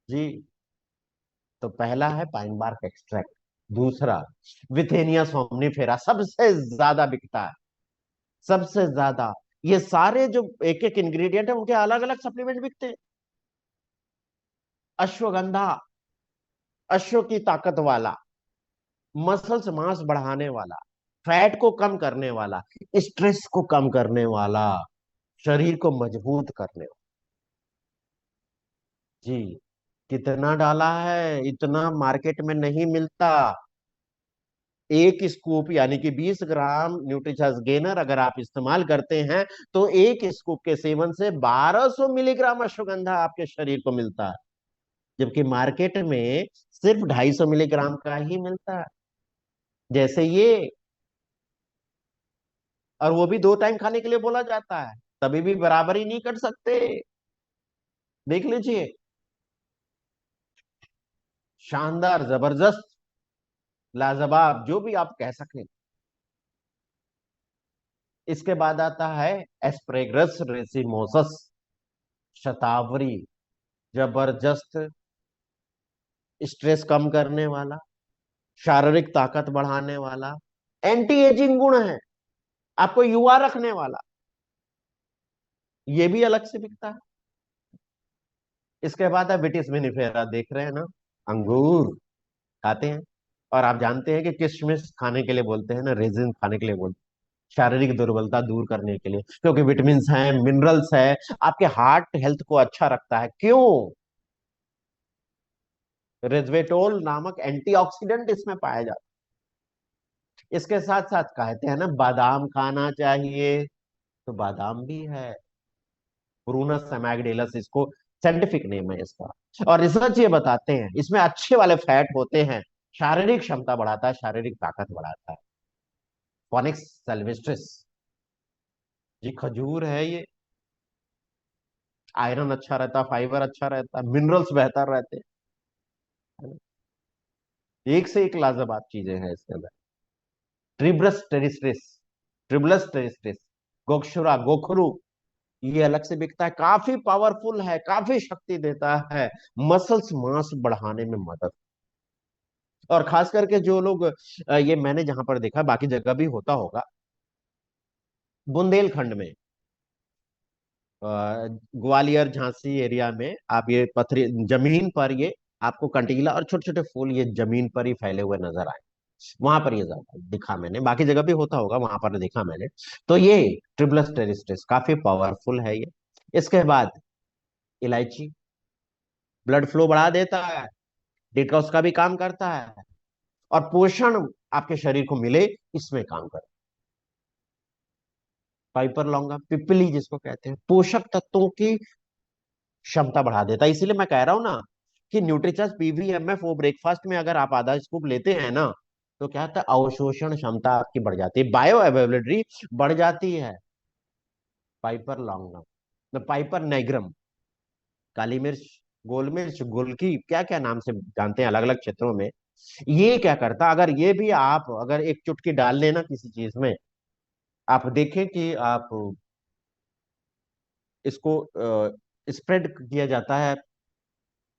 जी, तो पहला है पाइन बार्क एक्सट्रैक्ट। दूसरा, विथेनिया सोमनीफेरा, सबसे ज्यादा बिकता है, सबसे ज्यादा। ये सारे जो एक एक इंग्रेडिएंट है उनके अलग अलग सप्लीमेंट बिकते हैं। अश्वगंधा, अश्व की ताकत वाला, मसल्स मांस बढ़ाने वाला, फैट को कम करने वाला, स्ट्रेस को कम करने वाला, शरीर को मजबूत करने वाला। जी, कितना डाला है, इतना मार्केट में नहीं मिलता। एक स्कूप यानी कि 20 ग्राम न्यूट्रीचार्ज गेनर अगर आप इस्तेमाल करते हैं, तो एक स्कूप के सेवन से 1200 मिलीग्राम अश्वगंधा आपके शरीर को मिलता है, जबकि मार्केट में सिर्फ 250 मिलीग्राम का ही मिलता है, जैसे ये। और वो भी 2 टाइम खाने के लिए बोला जाता है, तभी भी बराबरी नहीं कर सकते। देख लीजिए, शानदार, जबरदस्त, लाजवाब, जो भी आप कह सकें। इसके बाद आता है एस्प्रेगस रेसिमोसस, शतावरी, जबरदस्त, स्ट्रेस कम करने वाला, शारीरिक ताकत बढ़ाने वाला, एंटी एजिंग गुण है, आपको युवा रखने वाला, ये भी अलग से बिकता है। इसके बाद है विटिस विनिफेरा, देख रहे हैं ना, अंगूर खाते हैं, और आप जानते हैं कि किशमिश खाने के लिए बोलते हैं ना, रेजिन खाने के लिए बोलते हैं, शारीरिक दुर्बलता दूर करने के लिए, क्योंकि विटामिन है, मिनरल्स है, आपके हार्ट हेल्थ को अच्छा रखता है। क्यों? रेजवेटोल नामक एंटीऑक्सीडेंट इसमें पाया जाता है। इसके साथ साथ कहते हैं ना बादाम खाना चाहिए, तो बादाम भी है, प्रूनस एमैग्डेलस इसको साइंटिफिक नेम है इसका। और रिसर्च ये बताते हैं इसमें अच्छे वाले फैट होते हैं, शारीरिक क्षमता बढ़ाता है, शारीरिक ताकत बढ़ाता है। फोनिक्स सेल्वेस्ट्रिस, जी, खजूर है ये, आयरन अच्छा रहता, फाइबर अच्छा रहता, मिनरल्स बेहतर रहते, है ना। एक से एक लाजवाब चीजें हैं इसके अंदर। ट्रिब्रस टेरिस्ट्रिस, ट्रिबलस टेरिस्ट्रिस, गोक्षुरा, गोखरू, ये अलग से बिकता है, काफी पावरफुल है, काफी शक्ति देता है, मसल्स मास बढ़ाने में मदद। और खास करके जो लोग ये मैंने जहां पर देखा, बाकी जगह भी होता होगा, बुंदेलखंड में, अ, ग्वालियर झांसी एरिया में, आप ये पथरी जमीन पर ये आपको कंटीला और छोटे छोटे फूल ये जमीन पर ही फैले हुए नजर आए, वहां पर ये ज्यादा दिखा मैंने, बाकी जगह भी होता होगा, वहां पर देखा मैंने। तो ये ट्रिबलस टेरिस्टिस काफी पावरफुल है ये। इसके बाद इलायची, ब्लड फ्लो बढ़ा देता है, डिटॉक्स का भी काम करता है, और पोषण आपके शरीर को मिले, इसमें काम करता है। पाइपर लौंगा, पिपली जिसको कहते हैं, पोषक तत्वों की क्षमता बढ़ा देता है। इसीलिए मैं कह रहा हूं ना कि न्यूट्रिचर्स पीवीएमएफ वो ब्रेकफास्ट में अगर आप आधा स्कूप लेते हैं ना, तो क्या होता है, अवशोषण क्षमता आपकी बढ़ जाती है, बायो अवेलेबिलिटी बढ़ जाती है। पाइपर लौंगा, तो पाइपर नाइग्रम, काली मिर्च, गोल मिर्च, गोलकी, क्या क्या नाम से जानते हैं अलग अलग क्षेत्रों में। ये क्या करता, अगर ये भी आप अगर एक चुटकी डाल लेना किसी चीज में, आप देखें कि आप इसको स्प्रेड किया जाता है,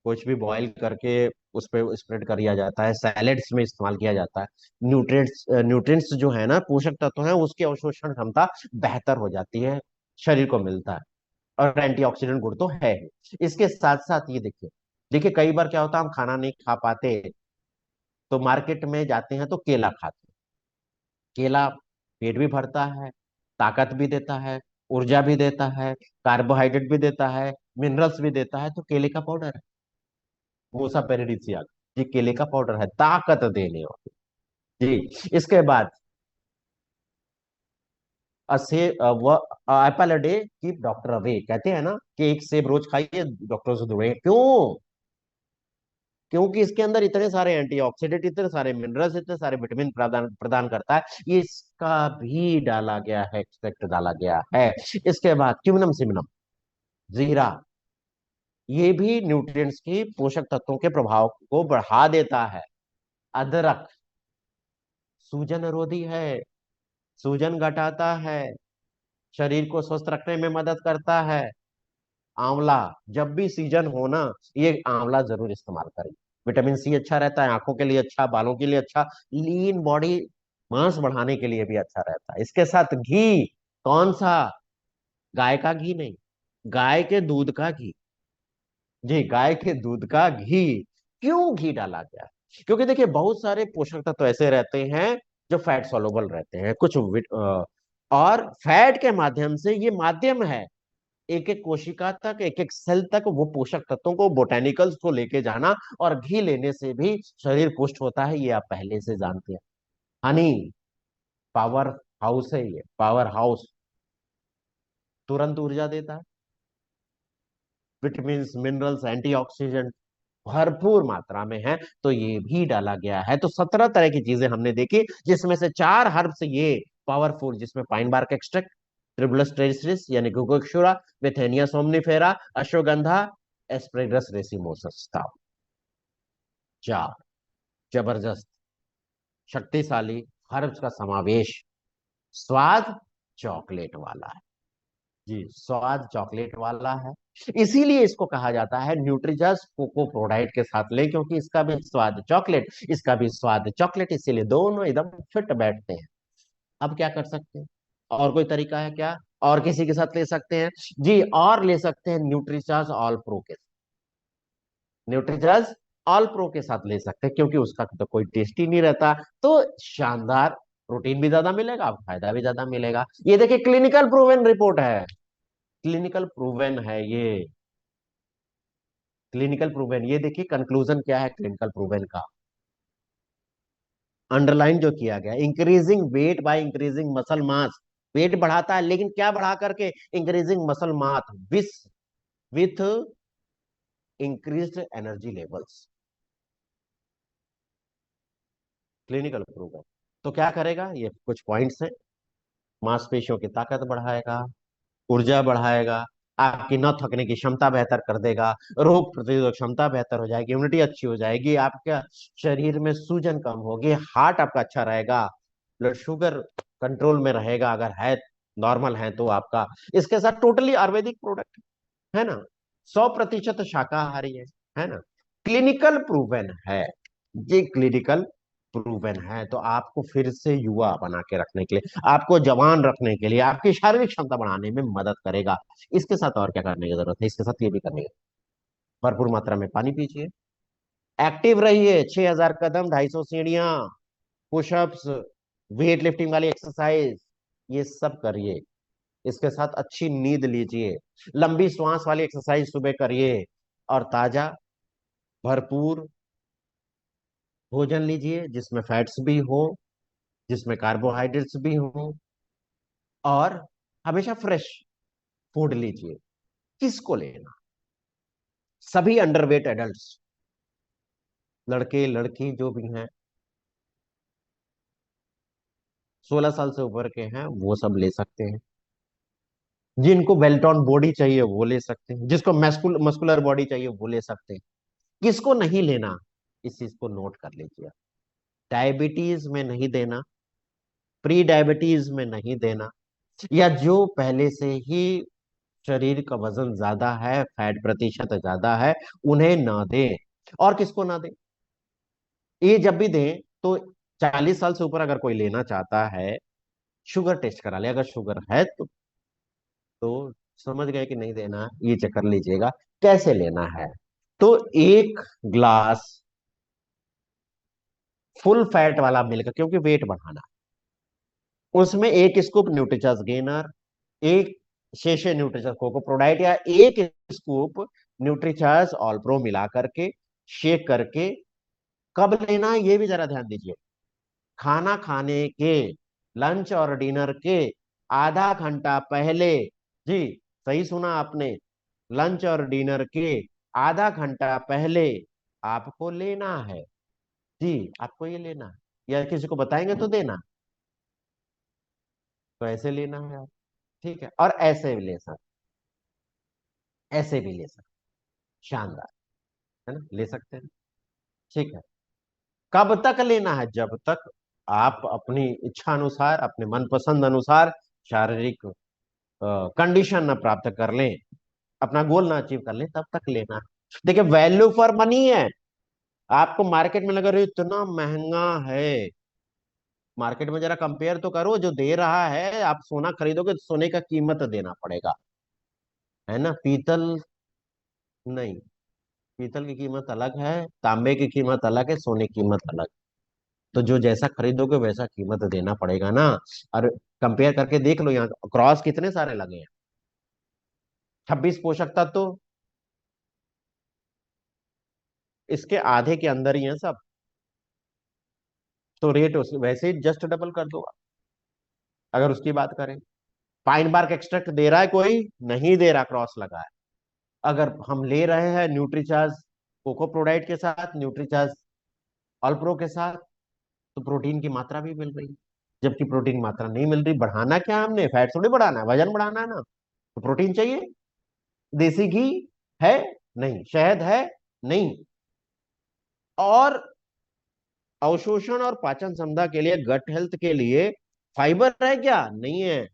कुछ भी बॉईल करके उस पर स्प्रेड किया जाता है, सैलेड्स में इस्तेमाल किया जाता है। न्यूट्रिएंट्स जो है ना, पोषक तत्व है, उसकी अवशोषण क्षमता बेहतर हो जाती है, शरीर को मिलता है, और एंटीऑक्सीडेंट गुण तो है ही। इसके साथ साथ ये देखिए, देखिए कई बार क्या होता है, हम खाना नहीं खा पाते, तो मार्केट में जाते हैं तो केला खाते हैं। केला पेट भी भरता है, ताकत भी देता है, ऊर्जा भी देता है, कार्बोहाइड्रेट भी देता है, मिनरल्स भी देता है, तो केले का पाउडर है, मूसा पेरिडिसिया, ये केले का पाउडर है, ताकत देने वाला। जी, इसके बाद असे वो Apple a day keep doctor away, कहते हैं ना कि एक सेब रोज खाइए, डॉक्टर से दूर रहिए। क्यों? क्योंकि इसके अंदर इतने सारे एंटीऑक्सीडेंट, इतने सारे मिनरल्स, इतने सारे विटामिन प्रदान प्रदान करता है, ये इसका भी डाला गया है, एक्सट्रैक्ट डाला गया है। इसके बाद क्यूमिनम सिमिनम, जीरा, ये भी न्यूट्रिएंट्स की पोषक तत्वों के प्रभाव को बढ़ा देता है। अदरक सूजन रोधी है, सूजन घटाता है, शरीर को स्वस्थ रखने में मदद करता है। आंवला, जब भी सीजन हो ना, ये आंवला जरूर इस्तेमाल करें, विटामिन सी अच्छा रहता है, आंखों के लिए अच्छा, बालों के लिए अच्छा, लीन बॉडी मांस बढ़ाने के लिए भी अच्छा रहता है। इसके साथ घी, कौन सा? गाय का घी नहीं, गाय के दूध का घी। जी, गाय के दूध का घी। क्यों घी डाला गया है? क्योंकि देखिए बहुत सारे पोषक तत्व ऐसे रहते हैं जो फैट सोलुबल रहते हैं, और फैट के माध्यम से, ये माध्यम है, एक एक कोशिका तक, एक एक सेल तक वो पोषक तत्वों को, बोटेनिकल्स को लेके जाना, और घी लेने से भी शरीर पुष्ट होता है, ये आप पहले से जानते हैं। हनी, पावर हाउस है ये, पावर हाउस, तुरंत ऊर्जा देता है, विटामिन, मिनरल्स, एंटीऑक्सीडेंट भरपूर मात्रा में है, तो ये भी डाला गया है। तो 17 तरह की चीजें हमने देखी, जिसमें से 4 हर्ब्स ये पावरफुल, जिसमें पाइन बार्क एक्सट्रैक्ट, ट्रिबलस टेरिस्टिस यानी गुगोक्सुरा, बेथेनिया सोमनिफेरा, अश्वगंधा, एस्प्रेगस रेसिमोसस था। 4 जबरदस्त शक्तिशाली हर्ब्स का समावेश, स्वाद चॉकलेट वाला है। जी, स्वाद चॉकलेट वाला है, इसीलिए इसको कहा जाता है न्यूट्रिजस कोको प्रोडाइट के साथ ले, क्योंकि इसका भी स्वाद चॉकलेट, इसका भी स्वाद चॉकलेट, इसीलिए दोनों एकदम फिट बैठते हैं। अब क्या कर सकते हैं? और कोई तरीका है क्या? और किसी के साथ ले सकते हैं? जी, और ले सकते हैं न्यूट्रिचार्ज ऑल प्रो के, न्यूट्रिचार्ज ऑल प्रो के साथ ले सकते हैं, क्योंकि उसका तो कोई टेस्ट ही नहीं रहता, तो शानदार प्रोटीन भी ज्यादा मिलेगा, फायदा भी ज्यादा मिलेगा। ये देखिए क्लिनिकल प्रूवन रिपोर्ट है, क्लिनिकल प्रूवन है ये, क्लिनिकल प्रूवन, ये देखिए कंक्लूजन क्या है क्लिनिकल प्रूवन का, अंडरलाइन जो किया गया, increasing weight by increasing muscle mass, weight बढ़ाता है, लेकिन क्या बढ़ा करके? Increasing muscle mass with increased energy levels, clinical proven. तो क्या करेगा? ये कुछ पॉइंट्स हैं, मांसपेशियों की ताकत बढ़ाएगा, ऊर्जा बढ़ाएगा, आपकी न थकने की क्षमता बेहतर कर देगा, रोग प्रतिरोधक क्षमता बेहतर हो जाएगी, इम्यूनिटी अच्छी हो जाएगी, आपका शरीर में सूजन कम होगी, हार्ट आपका अच्छा रहेगा, ब्लड शुगर कंट्रोल में रहेगा अगर है, नॉर्मल है तो आपका। इसके साथ टोटली आयुर्वेदिक प्रोडक्ट है ना, 100% शाकाहारी है ना, क्लिनिकल प्रूवन है, ये क्लिनिकल प्रूवन है। तो आपको फिर से युवा बना के रखने के लिए, आपको जवान रखने के लिए, आपकी शारीरिक क्षमता बढ़ाने में मदद करेगा। इसके साथ और क्या करने की जरूरत है, इसके साथ ये भी करने की, भरपूर मात्रा में पानी पीजिए, एक्टिव रहिए, 6000 कदम, 250 सीढ़ियां, पुशअप्स, वेट लिफ्टिंग वाली एक्सरसाइज, ये सब करिए। इसके साथ अच्छी नींद लीजिए, लंबी श्वास वाली एक्सरसाइज सुबह करिए, और ताजा भरपूर भोजन लीजिए जिसमें फैट्स भी हो, जिसमें कार्बोहाइड्रेट्स भी हो, और हमेशा फ्रेश फूड लीजिए। किसको लेना, सभी अंडरवेट एडल्ट्स, लड़के लड़की जो भी हैं, 16 साल से ऊपर के हैं, वो सब ले सकते हैं। जिनको बेल्टॉन बॉडी चाहिए वो ले सकते हैं, जिसको मस्कुलर बॉडी चाहिए वो ले सकते हैं। किसको नहीं लेना, इस चीज को नोट कर लीजिए। डायबिटीज में नहीं देना, प्री डायबिटीज में नहीं देना, या जो पहले से ही शरीर का वजन ज्यादा है, फैट प्रतिशत ज्यादा है, उन्हें ना दें। और किसको ना दें, ये जब भी दें तो 40 साल से ऊपर अगर कोई लेना चाहता है, शुगर टेस्ट करा ले, अगर शुगर है तो समझ गए कि नहीं देना, ये चेक कर लीजिएगा। कैसे लेना है, तो 1 ग्लास फुल फैट वाला मिल्क, क्योंकि वेट बढ़ाना, उसमें 1 स्कूप न्यूट्रीचार्ज गेनर, एक शेशे न्यूट्रीचार्ज कोको प्रोडाइट, या 1 स्कूप न्यूट्रीचार्ज ऑल प्रो मिला करके शेक करके। कब लेना है ये भी जरा ध्यान दीजिए, खाना खाने के, लंच और डिनर के आधा घंटा पहले। जी, सही सुना आपने, लंच और डिनर के आधा घंटा पहले आपको लेना है। जी, आपको ये लेना है, या किसी को बताएंगे तो देना, तो ऐसे लेना है आप। ठीक है, और ऐसे भी ले सकते, ऐसे भी ले सकते, शानदार, है ना, ले सकते हैं। ठीक है, कब तक लेना है, जब तक आप अपनी इच्छा अनुसार, अपने मनपसंद अनुसार शारीरिक कंडीशन ना प्राप्त कर लें, अपना गोल ना अचीव कर लें, तब तक लेना है। देखिए, वैल्यू फॉर मनी है। आपको मार्केट में लगा रहे इतना महंगा है, मार्केट में जरा कंपेयर तो करो, जो दे रहा है, आप सोना खरीदोगे तो सोने का कीमत देना पड़ेगा, है ना, पीतल नहीं, पीतल की कीमत अलग है, तांबे की कीमत अलग है, सोने की कीमत अलग। तो जो जैसा खरीदोगे वैसा कीमत देना पड़ेगा ना। और कंपेयर करके देख लो, यहाँ क्रॉस कितने सारे लगे हैं, 26 पोषक तत्व, इसके आधे के अंदर ही है सब, तो रेट वैसे ही जस्ट डबल कर दो। अगर उसकी बात करें, पाइन बार्क एक्सट्रैक्ट दे रहा है कोई, नहीं दे रहा, क्रॉस लगा है। अगर हम ले रहे हैं न्यूट्रीचार्ज कोको प्रोडाइट के साथ, न्यूट्रीचार्ज अल्प्रो के साथ, तो प्रोटीन की मात्रा भी मिल रही है। जबकि प्रोटीन की मात्रा नहीं मिल रही, बढ़ाना क्या हमने, फैट थोड़ी बढ़ाना है, वजन बढ़ाना है ना, तो प्रोटीन चाहिए। देसी घी है, नहीं, शहद है, नहीं, और अवशोषण और पाचन क्षमता के लिए, गट हेल्थ के लिए फाइबर है क्या, नहीं है,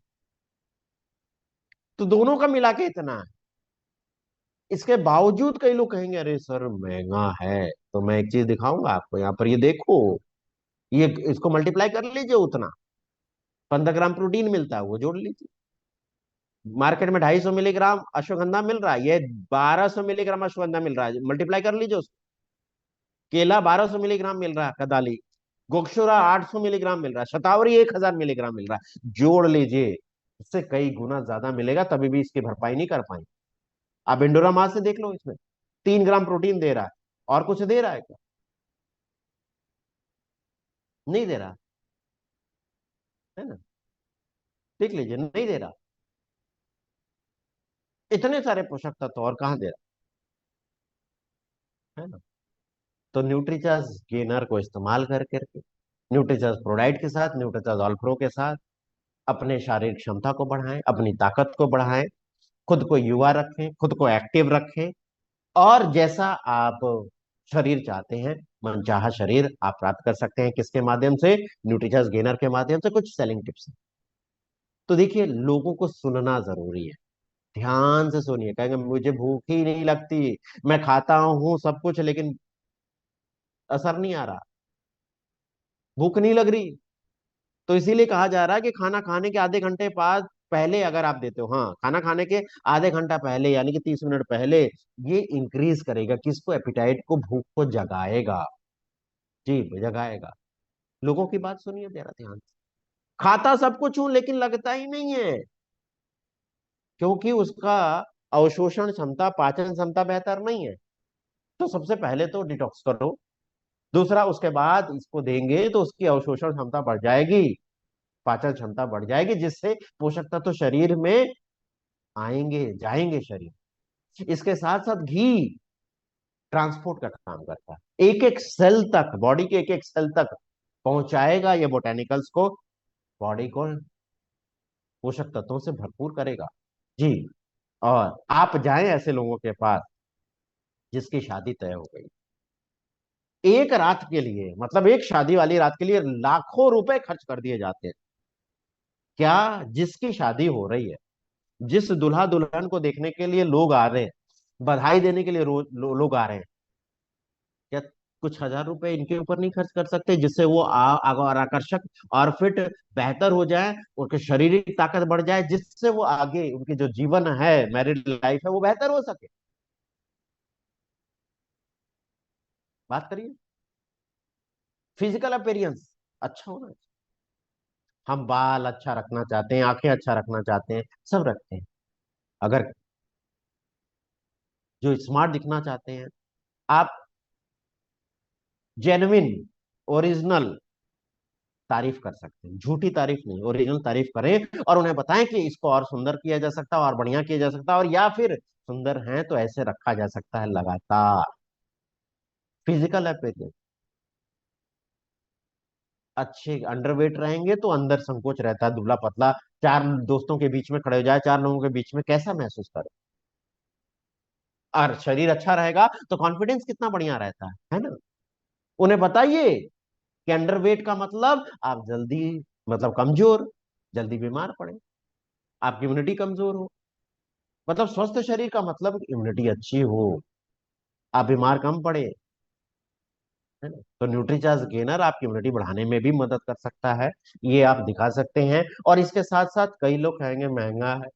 तो दोनों का मिला के इतना है। इसके बावजूद कई लोग कहेंगे अरे सर महंगा है, तो मैं एक चीज दिखाऊंगा आपको, यहाँ पर ये देखो, ये इसको मल्टीप्लाई कर लीजिए, उतना 15 ग्राम प्रोटीन मिलता है, वो जोड़ लीजिए। मार्केट में 250 मिलीग्राम अश्वगंधा मिल रहा है, ये 1200 मिलीग्राम अश्वगंधा मिल रहा है, मल्टीप्लाई कर लीजिए उसको। केला 1200 मिलीग्राम मिल रहा है, कदाली, गोक्षुरा 800 मिलीग्राम मिल रहा है, शतावरी 1000 मिलीग्राम मिल रहा है, जोड़ लीजिए, इससे कई गुना ज्यादा मिलेगा, तभी भी इसकी भरपाई नहीं कर पाए। आप इंडोरा मास से देख लो, इसमें 3 ग्राम प्रोटीन दे रहा है, और कुछ दे रहा है क्या, नहीं दे रहा, है ना, देख लीजिए, नहीं दे रहा, इतने सारे पोषक तत्व और कहाँ दे रहा है ना। तो न्यूट्रीचार्ज गेनर को इस्तेमाल करके, न्यूट्रीचार्ज प्रोडाइट के साथ, न्यूट्रीचार्ज ऑल्प्रो के साथ अपने शारीरिक क्षमता को बढ़ाएं, अपनी ताकत को बढ़ाएं, खुद को युवा रखें, खुद को एक्टिव रखें, और जैसा आप शरीर चाहते हैं, मनचाहा शरीर आप प्राप्त कर सकते हैं। किसके माध्यम से? न्यूट्रिचर्स गेनर के माध्यम से। कुछ सेलिंग टिप्स। तो देखिए, लोगों को सुनना जरूरी है। ध्यान से सुनिए। कहेंगे मुझे भूख ही नहीं लगती, मैं खाता हूं सब कुछ लेकिन असर नहीं आ रहा, भूख नहीं लग रही। तो इसीलिए कहा जा रहा है कि खाना खाने के आधे घंटे बाद पहले अगर आप देते हो, हाँ, खाना खाने के आधे घंटा पहले यानी कि 30 मिनट पहले, ये इंक्रीज करेगा किसको? एपिटाइट को, भूख को जगाएगा। जी, जगाएगा। लोगों की बात सुनिए जरा ध्यान से। खाता सब कुछ हूं लेकिन लगता ही नहीं है, क्योंकि उसका अवशोषण क्षमता, पाचन क्षमता बेहतर नहीं है। तो सबसे पहले तो डिटॉक्स करो। दूसरा, उसके बाद इसको देंगे तो उसकी अवशोषण क्षमता बढ़ जाएगी, पाचन क्षमता बढ़ जाएगी, जिससे पोषक तत्व शरीर में आएंगे, जाएंगे शरीर। इसके साथ साथ घी ट्रांसपोर्ट का काम करता है, एक एक सेल तक, बॉडी के एक एक सेल तक पहुंचाएगा ये बोटेनिकल्स को, बॉडी को पोषक तत्वों से भरपूर करेगा। जी। और आप जाएं ऐसे लोगों के पास जिसकी शादी तय हो गई, एक रात के लिए, मतलब एक शादी वाली रात के लिए लाखों रुपए खर्च कर दिए जाते हैं। क्या? जिसकी शादी हो रही है, जिस दुल्हा दुल्हन को देखने के लिए लोग आ रहे हैं, बधाई देने के लिए रोज लोग आ रहे हैं, क्या कुछ हजार रुपए इनके ऊपर नहीं खर्च कर सकते, जिससे वो और आकर्षक और फिट बेहतर हो जाए, उनके शारीरिक ताकत बढ़ जाए, जिससे वो आगे उनकी जो जीवन है, मैरिड लाइफ है, वो बेहतर हो सके। बात करिए। फिजिकल अपीयरेंस अच्छा होना चाहिए। हम बाल अच्छा रखना चाहते हैं, आंखें अच्छा रखना चाहते हैं, सब रखते हैं। अगर जो स्मार्ट दिखना चाहते हैं, आप जेन्युइन, ओरिजिनल तारीफ कर सकते हैं। झूठी तारीफ नहीं, ओरिजिनल तारीफ करें और उन्हें बताएं कि इसको और सुंदर किया जा सकता है, और बढ़िया किया जा सकता है, और या फिर सुंदर है तो ऐसे रखा जा सकता है लगातार। Physical appearance. अच्छे अंडरवेट रहेंगे तो अंदर संकोच रहता है, दुबला पतला, चार दोस्तों के बीच में खड़े हो जाए, चार लोगों के बीच में कैसा महसूस करे। और शरीर अच्छा रहेगा तो कॉन्फिडेंस कितना बढ़िया रहता है ना। उन्हें बताइए कि अंडरवेट का मतलब आप जल्दी, मतलब कमजोर, जल्दी बीमार पड़े, आपकी इम्यूनिटी कमजोर हो। मतलब स्वस्थ शरीर का मतलब इम्यूनिटी अच्छी हो, आप बीमार कम पड़े, है ना। तो न्यूट्रीचार्ज गेनर आपकी इम्यूनिटी बढ़ाने में भी मदद कर सकता है, ये आप दिखा सकते हैं। और इसके साथ साथ कई लोग कहेंगे महंगा है,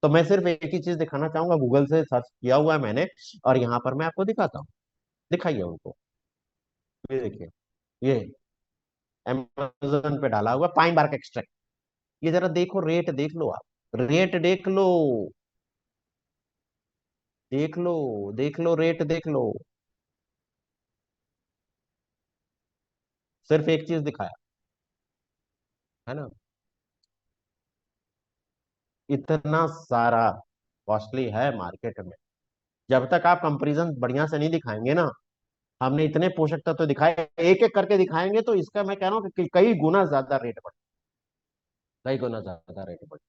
तो मैं सिर्फ एक ही चीज दिखाना चाहूंगा, गूगल से सर्च किया हुआ है मैंने, और यहाँ पर मैं आपको दिखाता हूँ। दिखाइए उनको। ये देखिए, ये अमेजोन पे डाला हुआ पाइन बार्क एक्सट्रैक्ट। ये जरा देखो, रेट देख लो आप, रेट देख लो, देख लो, देख लो, रेट देख लो। सिर्फ एक चीज दिखाया, है ना। इतना सारा कॉस्टली है मार्केट में। जब तक आप कंपैरिजन बढ़िया से नहीं दिखाएंगे ना, हमने इतने पोषक तत्व तो दिखाए, एक एक करके दिखाएंगे तो इसका मैं कह रहा हूँ कि कई गुना ज्यादा रेट बढ़े, कई गुना ज्यादा रेट बढ़े।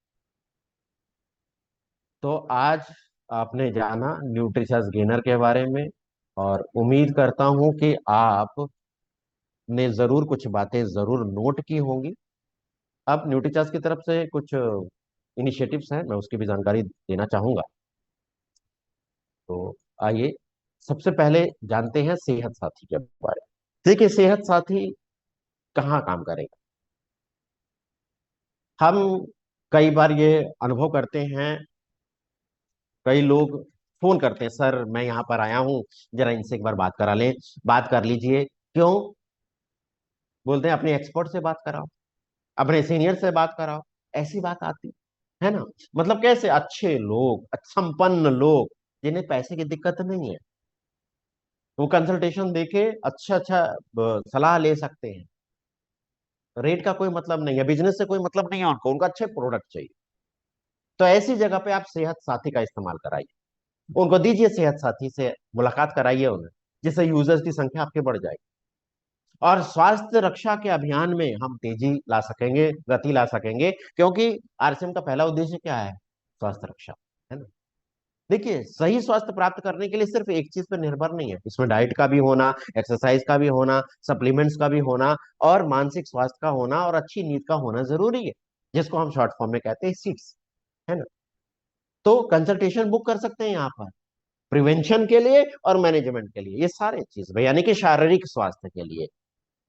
तो आज आपने जाना न्यूट्रिशस गेनर के बारे में, और उम्मीद करता हूं कि आपने जरूर कुछ बातें जरूर नोट की होंगी। अब न्यूट्रिचर्स की तरफ से कुछ इनिशिएटिव्स हैं, मैं उसकी भी जानकारी देना चाहूंगा। तो आइए, सबसे पहले जानते हैं सेहत साथी के बारे में। देखिए, सेहत साथी कहाँ काम करेगा? हम कई बार ये अनुभव करते हैं, कई लोग फोन करते हैं, सर मैं यहाँ पर आया हूँ, जरा इनसे एक बार बात करा लें, बात कर लीजिए। क्यों? बोलते हैं अपने एक्सपर्ट से बात कराओ, अपने सीनियर से बात कराओ, ऐसी बात आती है ना। मतलब कैसे? अच्छे लोग, संपन्न लोग, जिन्हें पैसे की दिक्कत नहीं है, वो कंसल्टेशन देके अच्छा अच्छा सलाह ले सकते हैं। रेट का कोई मतलब नहीं है, बिजनेस से कोई मतलब नहीं है उनको, उनका अच्छे प्रोडक्ट चाहिए। तो ऐसी जगह पे आप सेहत साथी का इस्तेमाल कराइए, उनको दीजिए सेहत साथी से मुलाकात कराइए उन्हें, जिससे यूजर्स की संख्या आपकी बढ़ जाएगी। और स्वास्थ्य रक्षा के अभियान में हम तेजी ला सकेंगे, गति ला सकेंगे, क्योंकि आरसीएम का पहला उद्देश्य क्या है? स्वास्थ्य रक्षा, देखिए, सही स्वास्थ्य प्राप्त करने के लिए सिर्फ एक चीज पर निर्भर नहीं है, इसमें डाइट का भी होना, एक्सरसाइज का भी होना, सप्लीमेंट्स का भी होना, और मानसिक स्वास्थ्य का होना, और अच्छी नींद का होना जरूरी है, जिसको हम शॉर्ट फॉर्म में कहते हैं सीट्स, है ना। तो कंसल्टेशन बुक कर सकते हैं यहाँ पर, प्रिवेंशन के लिए और मैनेजमेंट के लिए, ये सारे चीज भाई, यानी कि शारीरिक स्वास्थ्य के लिए।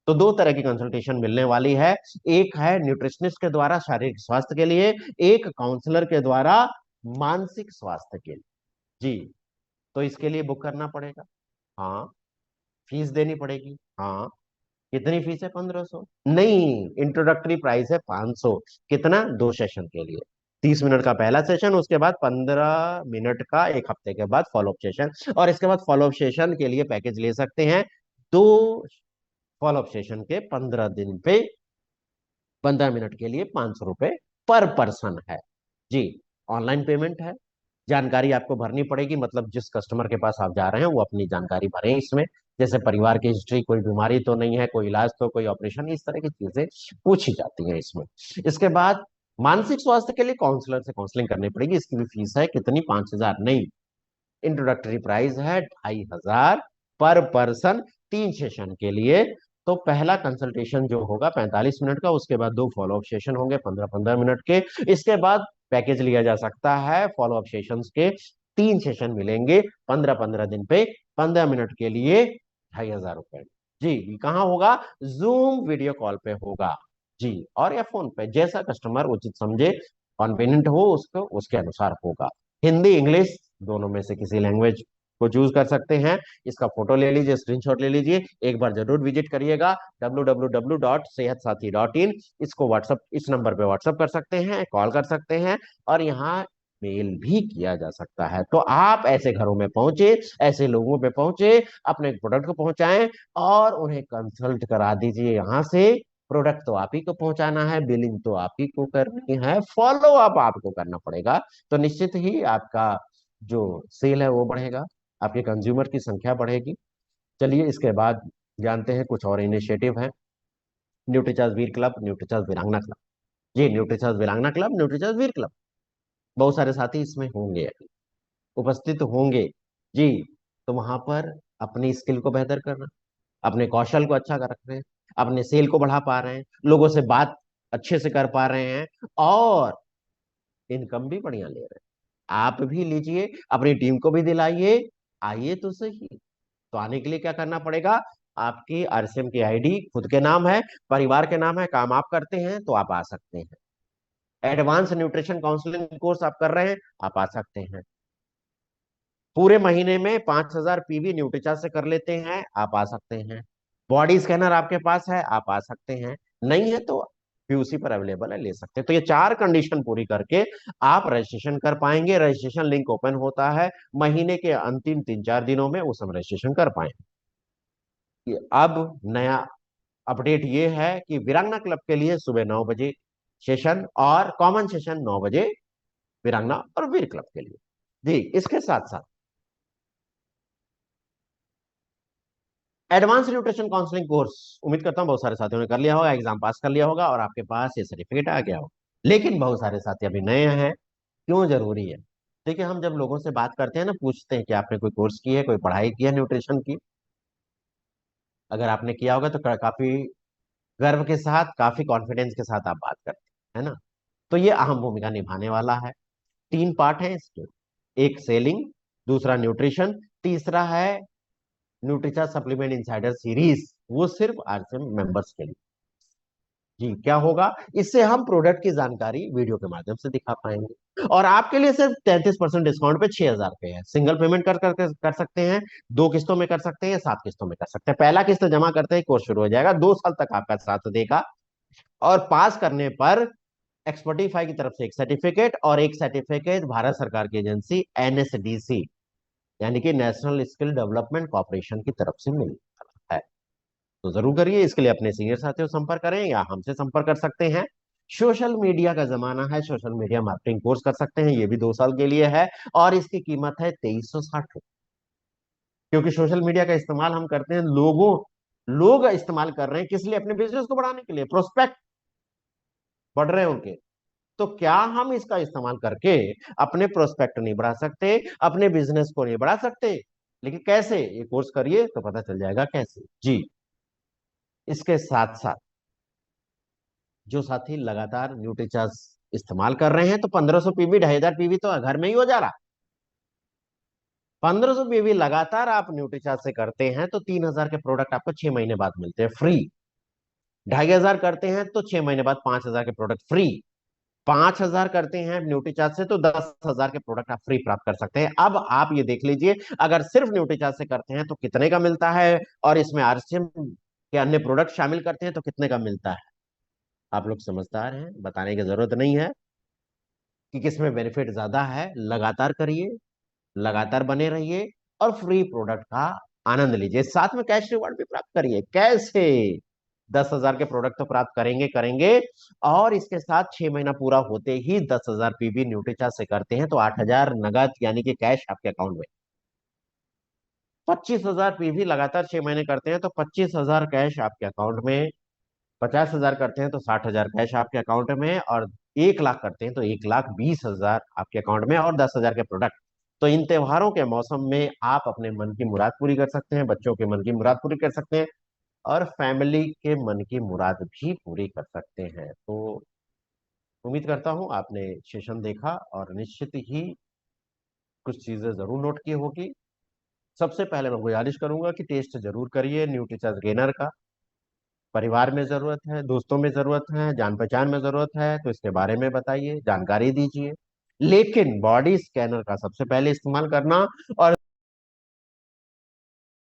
तो दो तरह की कंसल्टेशन मिलने वाली है, एक है न्यूट्रिशनिस्ट के द्वारा शारीरिक स्वास्थ्य के लिए, एक काउंसलर के द्वारा मानसिक स्वास्थ्य के लिए। जी। तो इसके लिए बुक करना पड़ेगा। हाँ। फीस देनी पड़ेगी। हाँ। कितनी फीस है? 1500? नहीं, इंट्रोडक्टरी प्राइस है 500। कितना? 2 सेशन के लिए। 30 मिनट का पहला सेशन, उसके बाद 15 मिनट का एक हफ्ते के बाद फॉलोअप सेशन, और इसके बाद फॉलोअप सेशन के लिए पैकेज ले सकते हैं। दो फॉलोअप सेशन के 15 दिन पे 15 मिनट के लिए 500 रुपए पर पर्सन है। जी। ऑनलाइन पेमेंट है। जानकारी आपको भरनी पड़ेगी, मतलब जिस कस्टमर के पास आप जा रहे हैं वो अपनी जानकारी भरें इसमें, जैसे परिवार की हिस्ट्री, कोई बीमारी तो नहीं है, कोई इलाज तो, कोई ऑपरेशन, इस तरह की चीजें पूछी जाती हैं इसमें। इसके बाद मानसिक स्वास्थ्य के लिए काउंसलर से काउंसलिंग करनी पड़ेगी, इसकी भी फीस है कितनी? 5000 नहीं, इंट्रोडक्टरी प्राइस है 2500 पर पर्सन, 3 सेशन के लिए। तो पहला कंसल्टेशन जो होगा 45 मिनट का, उसके बाद 2 फॉलोअप सेशन होंगे 15-15 मिनट के। इसके बाद पैकेज लिया जा सकता है, फॉलोअप सेशंस के 3 सेशन मिलेंगे 15-15 दिन पे, 15 मिनट के लिए 2500 रुपए। जी। ये कहाँ होगा? जूम वीडियो कॉल पे होगा। जी। और या फोन पे, जैसा कस्टमर उचित समझे, कॉन्वीनियंट हो उसको, उसके अनुसार होगा। हिंदी इंग्लिश दोनों में से किसी लैंग्वेज को चूज कर सकते हैं। इसका फोटो ले लीजिए, स्क्रीनशॉट ले लीजिए, एक बार जरूर विजिट करिएगा www.sehatsathi.in। इसको व्हाट्सअप, इस नंबर पे व्हाट्सअप कर सकते हैं, कॉल कर सकते हैं, और यहाँ मेल भी किया जा सकता है। तो आप ऐसे घरों में पहुंचे, ऐसे लोगों पे पहुंचे, अपने प्रोडक्ट को पहुंचाएं और उन्हें कंसल्ट करा दीजिए यहाँ से। प्रोडक्ट तो आप ही को पहुंचाना है, बिलिंग तो आप ही को करनी है, फॉलो अप आपको करना पड़ेगा। तो निश्चित ही आपका जो सेल है वो बढ़ेगा, आपके कंज्यूमर की संख्या बढ़ेगी। चलिए, इसके बाद जानते हैं कुछ और इनिशिएटिव है। न्यूट्रीचार्ज वीर क्लब, न्यूट्रीचार्ज वीरांगना क्लब। जी, न्यूट्रीचार्ज वीरांगना क्लब, न्यूट्रीचार्ज वीर क्लब, बहुत सारे साथी इसमें होंगे, उपस्थित होंगे। जी। तो वहां पर अपनी स्किल को बेहतर करना, अपने कौशल को अच्छा कर रहे हैं, अपने सेल को बढ़ा पा रहे हैं, लोगों से बात अच्छे से कर पा रहे हैं, और इनकम भी बढ़िया ले रहे हैं। आप भी लीजिए, अपनी टीम को भी दिलाइए, आइए तो सही। तो आने के लिए क्या करना पड़ेगा? आपकी आरसीएम की आईडी खुद के नाम है, परिवार के नाम है, काम आप करते हैं तो आप आ सकते हैं। एडवांस न्यूट्रिशन काउंसलिंग कोर्स आप कर रहे हैं, आप आ सकते हैं। पूरे महीने में 5000 पीवी न्यूट्रीचार्ज से कर लेते हैं, आप आ सकते हैं। बॉडी स्कैनर आपके पास है, आप आ सकते हैं। नहीं है तो पीयूसी पर अवेलेबल है, ले सकते हैं। तो ये 4 कंडीशन पूरी करके आप रजिस्ट्रेशन कर पाएंगे। रजिस्ट्रेशन लिंक ओपन होता है महीने के अंतिम 3-4 दिनों में, उस हम रजिस्ट्रेशन कर पाएंगे। अब नया अपडेट ये है कि वीरांगना क्लब के लिए सुबह 9 बजे सेशन, और कॉमन सेशन 9 बजे वीरांगना और वीर क्लब के लिए। जी। इसके साथ साथ एडवांस न्यूट्रिशन काउंसलिंग कोर्स, उम्मीद करता हूं बहुत सारे साथियों ने कर लिया होगा, एग्जाम पास कर लिया होगा, और आपके पास ये सर्टिफिकेट आ गया होगा। लेकिन बहुत सारे साथी अभी नए हैं। क्यों जरूरी है? देखिए, हम जब लोगों से बात करते हैं ना, पूछते हैं कि आपने कोई कोर्स की है, कोई पढ़ाई की है न्यूट्रिशन की। अगर आपने किया होगा तो काफी गर्व के साथ, काफी कॉन्फिडेंस के साथ आप बात करते हैं, है ना। तो ये अहम भूमिका निभाने वाला है। 3 पार्ट है इसके, एक सेलिंग, दूसरा न्यूट्रिशन, तीसरा है न्यूट्रिचा सप्लीमेंट इंसाइडर सीरीज, वो सिर्फ आरसीएम मेंबर्स के लिए। जी। क्या होगा? इससे हम प्रोडक्ट की जानकारी वीडियो के माध्यम से दिखा पाएंगे, और आपके लिए सिर्फ 33% डिस्काउंट पे 6000 रुपए है। सिंगल पेमेंट कर सकते हैं, 2 किस्तों में कर सकते हैं, 7 किस्तों में कर सकते हैं। पहला किस्त जमा करते ही कोर्स शुरू हो जाएगा, 2 साल तक आपका साथ देगा, और पास करने पर एक्सपर्टीफाई की तरफ से एक सर्टिफिकेट, और एक सर्टिफिकेट भारत सरकार की एजेंसी एनएसडीसी, यानी कि नेशनल स्किल डेवलपमेंट कॉर्पोरेशन की तरफ से मिल है। तो जरूर करिए। इसके लिए अपने सीनियर साथियों से संपर्क करें, या हमसे संपर्क कर सकते हैं। सोशल मीडिया का जमाना है, सोशल मीडिया मार्केटिंग कोर्स कर सकते हैं, ये भी 2 साल के लिए है, और इसकी कीमत है 2360 रुपए। क्योंकि सोशल मीडिया का इस्तेमाल हम करते हैं, लोग इस्तेमाल कर रहे हैं किस लिए? अपने बिजनेस को बढ़ाने के लिए, प्रोस्पेक्ट बढ़ रहे हैं उनके, तो क्या हम इसका इस्तेमाल करके अपने प्रोस्पेक्ट नहीं बढ़ा सकते, अपने बिजनेस को नहीं बढ़ा सकते? लेकिन कैसे, ये कोर्स करिए तो पता चल जाएगा कैसे जी। इसके साथ साथ जो साथी लगातार न्यूट्रीचार्ज इस्तेमाल कर रहे हैं, तो 1500 पीवी 2500 पीवी तो घर में ही हो जा रहा। 1500 पीवी लगातार आप न्यूट्रीचार्ज से करते हैं तो 3000 के प्रोडक्ट आपको 6 महीने बाद मिलते हैं फ्री। 2500 करते हैं तो 6 महीने बाद 5000 के प्रोडक्ट फ्री। 5000 करते हैं न्यूट्रीचार्ज से तो 10,000 के प्रोडक्ट आप फ्री प्राप्त कर सकते हैं। अब आप ये देख लीजिए, अगर सिर्फ न्यूट्रीचार्ज से करते हैं तो कितने का मिलता है, और इसमें आरसीएम के अन्य प्रोडक्ट शामिल करते हैं तो कितने का मिलता है। आप लोग समझदार हैं, बताने की जरूरत नहीं है कि किसमें बेनिफिट ज्यादा है। लगातार करिए, लगातार बने रहिए, और फ्री प्रोडक्ट का आनंद लीजिए, साथ में कैश रिवॉर्ड भी प्राप्त करिए। कैसे? 10,000 के प्रोडक्ट तो प्राप्त करेंगे करेंगे, और इसके साथ 6 महीना पूरा होते ही 10,000 पीवी न्यूट्रीचार्ज से करते हैं तो 8,000 नगद यानी कि कैश आपके अकाउंट में। 25,000 पीवी लगातार 6 महीने करते हैं तो 25,000 कैश आपके अकाउंट में। 50,000 करते हैं तो 60,000 कैश आपके अकाउंट में, और 1 लाख करते हैं तो 1,20,000 आपके अकाउंट में, और 10,000 के प्रोडक्ट। तो इन त्योहारों के मौसम में आप अपने मन की मुराद पूरी कर सकते हैं, बच्चों के मन की मुराद पूरी कर सकते हैं, और फैमिली के मन की मुराद भी पूरी कर सकते हैं। तो उम्मीद करता हूं आपने सेशन देखा और निश्चित ही कुछ चीजें जरूर नोट की होगी। सबसे पहले मैं गुजारिश करूंगा कि टेस्ट जरूर करिए न्यूट्रीचार्ज गेनर का। परिवार में जरूरत है, दोस्तों में जरूरत है, जान पहचान में जरूरत है, तो इसके बारे में बताइए, जानकारी दीजिए। लेकिन बॉडी स्कैनर का सबसे पहले इस्तेमाल करना, और